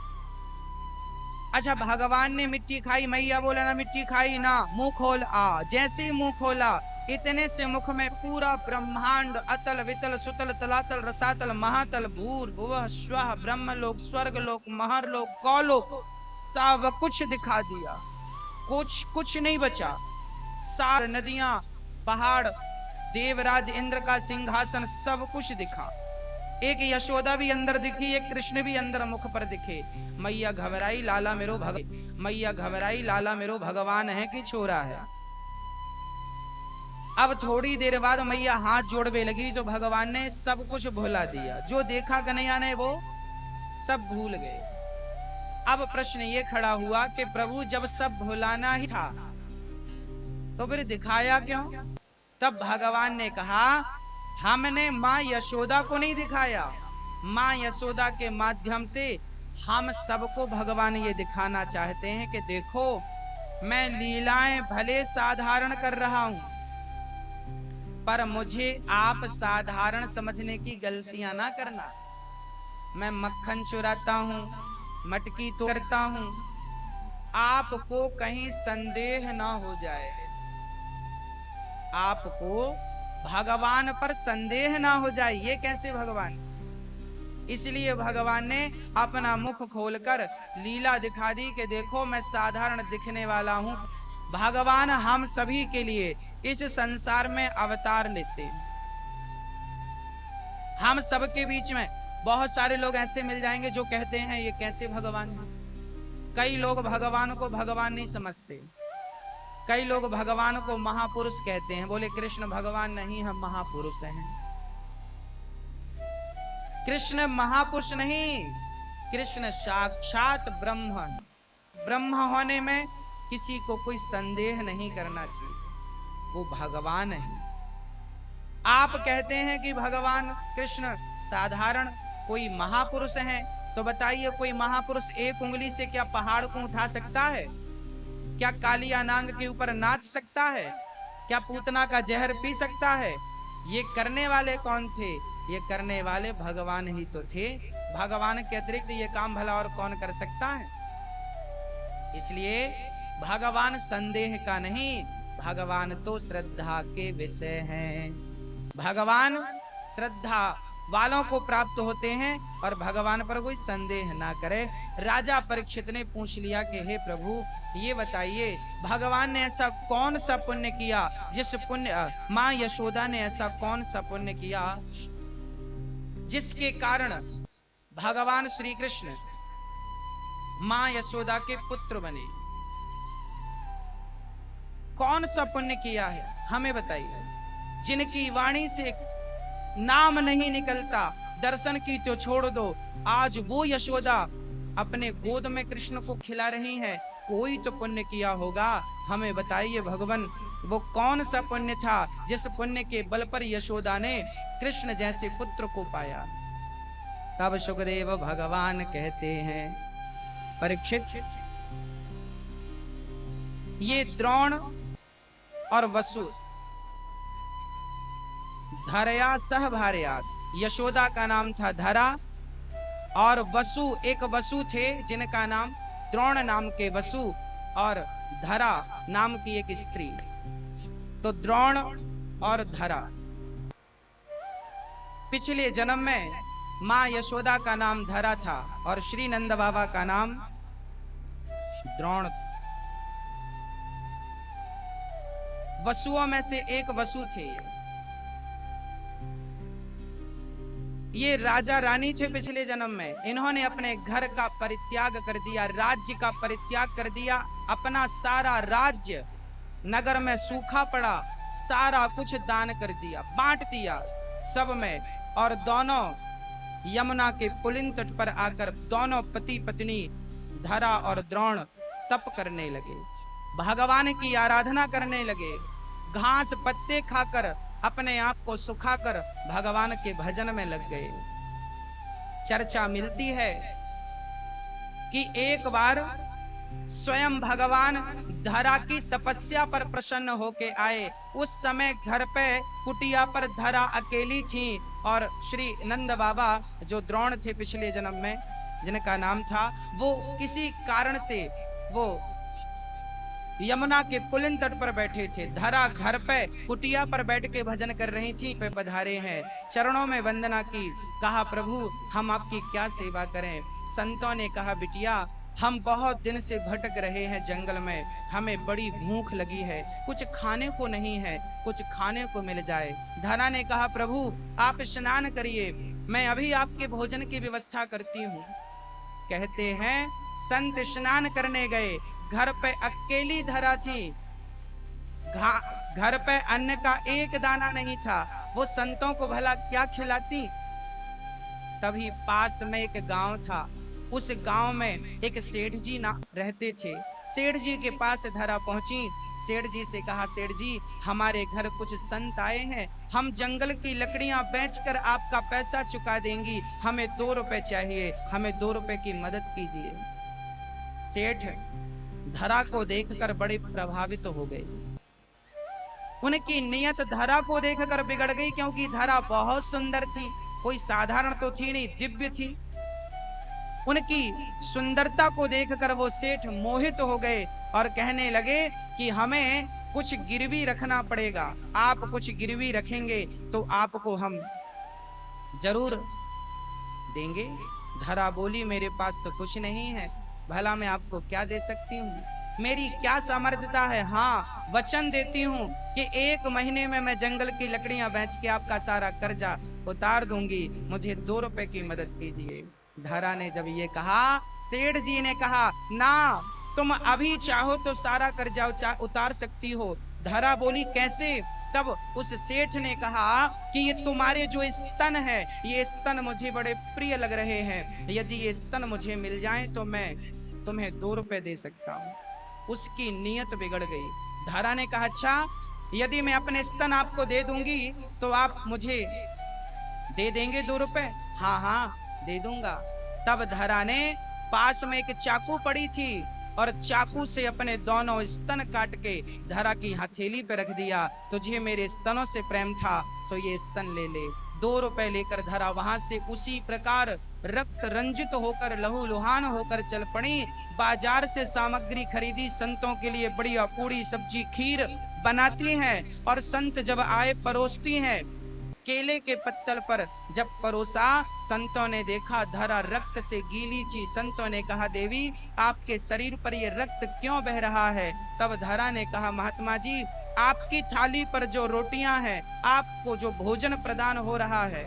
अच्छा, भगवान ने मिट्टी खाई, मैया बोला ना मिट्टी खाई ना, मुंह खोल आ। जैसे ही मुंह खोला, इतने से मुख में पूरा ब्रह्मांड अतल वितल सुतल तलातल रसातल महातल भूर भुवः स्वः ब्रह्मलोक स्वर्गलोक महरलोक गौलोक सब कुछ दिखा दिया। कुछ नहीं बचा। सार नदियां पहाड़ देवराज इंद्र का सिंहासन सब कुछ दिखा। एक यशोदा भी अंदर दिखी, एक कृष्ण भी अंदर मुख पर दिखे। मैया घबराई, लाला मेरो मैया घबराई, लाला मेरो भगवान है कि छोरा है। अब थोड़ी देर बाद मैया हाथ जोड़वे लगी, जो भगवान ने सब कुछ भुला दिया। जो देखा कन्हैया ने वो सब भूल गए। अब प्रश्न ये खड़ा हुआ कि प्रभु जब सब भुलाना ही था तो फिर दिखाया क्यों। तब भगवान ने कहा हमने माँ यशोदा को नहीं दिखाया, माँ यशोदा के माध्यम से हम सबको भगवान ये दिखाना चाहते हैं कि देखो मैं लीलाएं भले साधारण कर रहा हूं, पर मुझे आप साधारण समझने की गलतियां ना करना। मैं मक्खन चुराता हूं, मटकी तोड़ता हूं, आपको कहीं संदेह ना हो जाए, आपको भगवान पर संदेह ना हो जाए। ये कैसे भगवान? इसलिए भगवान ने अपना मुख खोलकर लीला दिखा दी कि देखो मैं साधारण दिखने वाला हूं। भगवान हम सभी के लिए इस संसार में अवतार लेते हैं। हम सबके बीच में बहुत सारे लोग ऐसे मिल जाएंगे जो कहते हैं ये कैसे भगवान है। कई लोग भगवान को भगवान नहीं समझते, कई लोग भगवान को महापुरुष कहते हैं। बोले कृष्ण भगवान नहीं, हम महापुरुष हैं। कृष्ण महापुरुष नहीं, कृष्ण साक्षात ब्रह्म है। ब्रह्म होने में किसी को कोई संदेह नहीं करना चाहिए, वो भगवान है। आप कहते हैं कि भगवान कृष्ण साधारण कोई महापुरुष हैं, तो बताइए कोई महापुरुष एक उंगली से क्या पहाड़ को उठा सकता है? क्या कालिया नांग के ऊपर नाच सकता है? क्या पूतना का जहर पी सकता है? ये करने वाले कौन थे? ये करने वाले भगवान ही तो थे। भगवान के अतिरिक्त ये काम भला और कौन कर सकता है? इसलिए भगवान संदेह का नहीं, भगवान तो श्रद्धा के विषय हैं। भगवान श्रद्धा वालों को प्राप्त होते हैं और भगवान पर कोई संदेह ना करे। राजा परीक्षित ने पूछ लिया कि हे प्रभु ये बताइए भगवान ने ऐसा कौन सा पुण्य किया, जिस पुण्य माँ यशोदा ने ऐसा कौन सा पुण्य किया जिसके कारण भगवान श्री कृष्ण माँ यशोदा के पुत्र बने? कौन सा पुण्य किया है हमें बताइए। जिनकी वाणी से नाम नहीं निकलता, दर्शन की तो छोड़ दो, आज वो यशोदा अपने गोद में कृष्ण को खिला रही हैं। कोई तो पुण्य किया होगा, हमें बताइए भगवान वो कौन सा पुण्य था जिस पुण्य के बल पर यशोदा ने कृष्ण जैसे पुत्र को पाया। तब सुखदेव भगवान कहते हैं परीक्षित ये द्रोण और वसु धरया सह भार्यात, यशोदा का नाम था धरा और वसु एक वसु थे जिनका नाम द्रोण नाम के वसु और धरा नाम की एक स्त्री। तो द्रोण और धरा पिछले जन्म में माँ यशोदा का नाम धरा था और श्री नंद बाबा का नाम द्रोण था। वसुओं में से एक वसु थे। ये राजा रानी थे पिछले जन्म में। इन्होंने अपने घर का परित्याग कर दिया, राज्य का परित्याग कर दिया। अपना सारा राज्य नगर में सूखा पड़ा, सारा कुछ दान कर दिया, बांट दिया सब में। और दोनों यमुना के पुलिन तट पर आकर दोनों पति पत्नी धरा और द्रोण तप करने लगे, भगवान की आराधना करने लगे। घास पत्ते खाकर अपने आप को सुखाकर भगवान के भजन में लग गए। चर्चा मिलती है कि एक बार स्वयं भगवान धरा की तपस्या पर प्रसन्न होके आए। उस समय घर पे कुटिया पर धरा अकेली थी और श्री नंद बाबा जो द्रोण थे पिछले जन्म में जिनका नाम था, वो किसी कारण से वो यमुना के पुलिन तट पर बैठे थे। धरा घर पे कुटिया पर बैठ के भजन कर रही थी। पे पधारे हैं, चरणों में वंदना की, कहा प्रभु हम आपकी क्या सेवा करें। संतों ने कहा बिटिया हम बहुत दिन से भटक रहे हैं जंगल में, हमें बड़ी भूख लगी है, कुछ खाने को नहीं है, कुछ खाने को मिल जाए। धरा ने कहा प्रभु आप स्नान करिए, मैं अभी आपके भोजन की व्यवस्था करती हूँ। कहते हैं संत स्नान करने गए, घर पे अकेली धरा थी, घर पे अन्न का एक दाना नहीं था, वो संतों को भला क्या खिलाती। तभी पास में एक गांव था, उस गांव में एक सेठ जी ना रहते थे। सेठ जी के पास धरा पहुंची। सेठ जी से कहा, सेठ जी हमारे घर कुछ संत आए हैं, हम जंगल की लकड़ियां बेचकर आपका पैसा चुका देंगी, हमें 2 रुपए चाहिए, हमें 2 रुपए की मदद कीजिए। सेठ धरा को देखकर बड़े प्रभावित हो गए। उनकी नियत धरा को देखकर बिगड़ गई, क्योंकि धरा बहुत सुंदर थी, कोई साधारण तो थी नहीं, दिव्य थी। उनकी सुंदरता को देखकर वो सेठ मोहित हो गए और कहने लगे कि हमें कुछ गिरवी रखना पड़ेगा, आप कुछ गिरवी रखेंगे तो आपको हम जरूर देंगे। धरा बोली, मेरे पास तो कुछ नहीं है, भला मैं आपको क्या दे सकती हूँ, मेरी क्या सामर्थ्यता है। हाँ, वचन देती हूँ कि 1 महीने में मैं जंगल की लकड़ियां बेच के आपका सारा कर्जा उतार दूंगी, मुझे 2 रुपए की मदद कीजिए। धरा ने जब ये कहा, सेठ जी ने कहा, ना, तुम अभी चाहो तो सारा कर्जा उतार सकती हो। धरा बोली, कैसे? तब उस सेठ ने कहा कि ये तुम्हारे जो स्तन है, ये स्तन मुझे बड़े प्रिय लग रहे हैं, यदि ये स्तन मुझे मिल जाए तो मैं तुम्हें 2 रुपए दे सकता हूँ। उसकी नीयत बिगड़ गई। धरा ने कहा, अच्छा, यदि मैं अपने स्तन आपको दे दूंगी तो आप मुझे दे देंगे 2 रुपए? हाँ हाँ, दे दूंगा। तब धरा ने पास में एक चाकू पड़ी थी और चाकू से अपने दोनों स्तन काट के धरा की हथेली पे रख दिया। तुझे मेरे स्तनों से प्रेम था, सो ये स्तन ले ले। 2 रुपए लेकर धरा वहां से उसी प्रकार रक्त रंजित होकर लहूलुहान होकर चल पड़ी। बाजार से सामग्री खरीदी, संतों के लिए बढ़िया पूड़ी सब्जी खीर बनाती हैं और संत जब आए परोसती हैं। केले के पत्तल पर जब परोसा, संतों ने देखा धरा रक्त से गीली थी। संतों ने कहा, देवी आपके शरीर पर ये रक्त क्यों बह रहा है? तब धरा ने कहा, महात्मा जी, आपकी थाली पर जो रोटियां हैं, आपको जो भोजन प्रदान हो रहा है,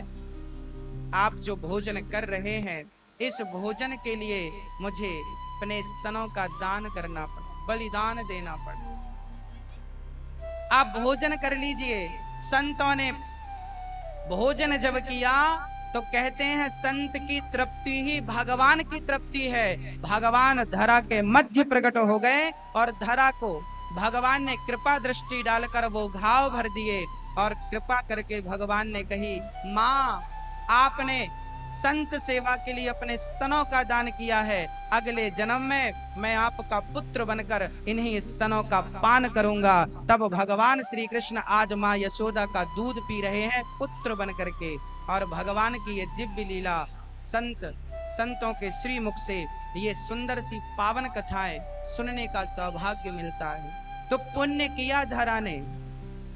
आप जो भोजन कर रहे हैं, इस भोजन के लिए मुझे अपने स्तनों का दान करना पड़ा, बलिदान देना पड़ा। आप भोजन कर लीजिए। संतों ने भोजन जब किया तो कहते हैं, संत की तृप्ति ही भगवान की तृप्ति है। भगवान धरा के मध्य प्रकट हो गए और धरा को भगवान ने कृपा दृष्टि डालकर वो घाव भर दिए और कृपा करके भगवान ने कही, माँ, आपने संत सेवा के लिए अपने स्तनों का दान किया है, अगले जन्म में मैं आपका पुत्र बनकर इन्हीं स्तनों का पान करूंगा। तब भगवान श्री कृष्ण आज माँ यशोदा का दूध पी रहे हैं पुत्र बन करके। और भगवान की ये दिव्य लीला संतों के श्री मुख से ये सुंदर सी पावन कथाएं सुनने का सौभाग्य मिलता है। तो पुण्य किया धरा ने,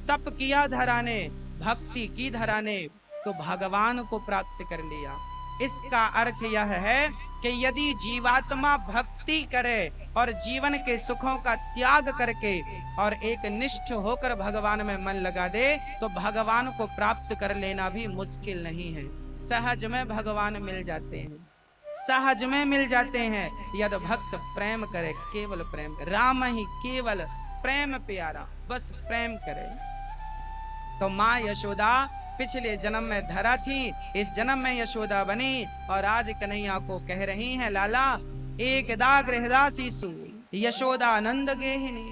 तप किया धरा ने, भक्ति की धरा ने, तो भगवान को प्राप्त कर लिया। इसका अर्थ यह है कि यदि जीवात्मा भक्ति करे और जीवन के सुखों का त्याग करके और एक निष्ठ होकर भगवान में मन लगा दे, तो भगवान को प्राप्त कर लेना भी मुश्किल नहीं है। सहज में भगवान मिल जाते हैं, सहज में मिल जाते हैं। यद भक्त प्रेम करे, केवल प्रेम करे, राम ही केवल प्रेम प्यारा, बस प्रेम करे। तो माँ यशोदा पिछले जन्म में धरा थी, इस जन्म में यशोदा बनी और आज कन्हैया को कह रही हैं, लाला एक दाग हृदासी सु यशोदा नंद गेहिनी।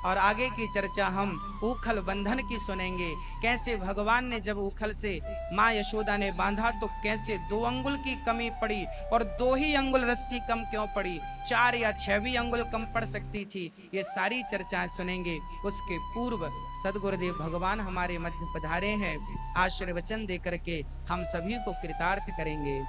और आगे की चर्चा हम उखल बंधन की सुनेंगे। कैसे भगवान ने जब उखल से माँ यशोदा ने बांधा तो कैसे 2 अंगुल की कमी पड़ी और 2 ही अंगुल रस्सी कम क्यों पड़ी, 4 या 6 भी अंगुल कम पड़ सकती थी। ये सारी चर्चाएं सुनेंगे। उसके पूर्व सदगुरुदेव भगवान हमारे मध्य पधारे हैं, आशीर्वचन दे करके हम सभी को कृतार्थ करेंगे।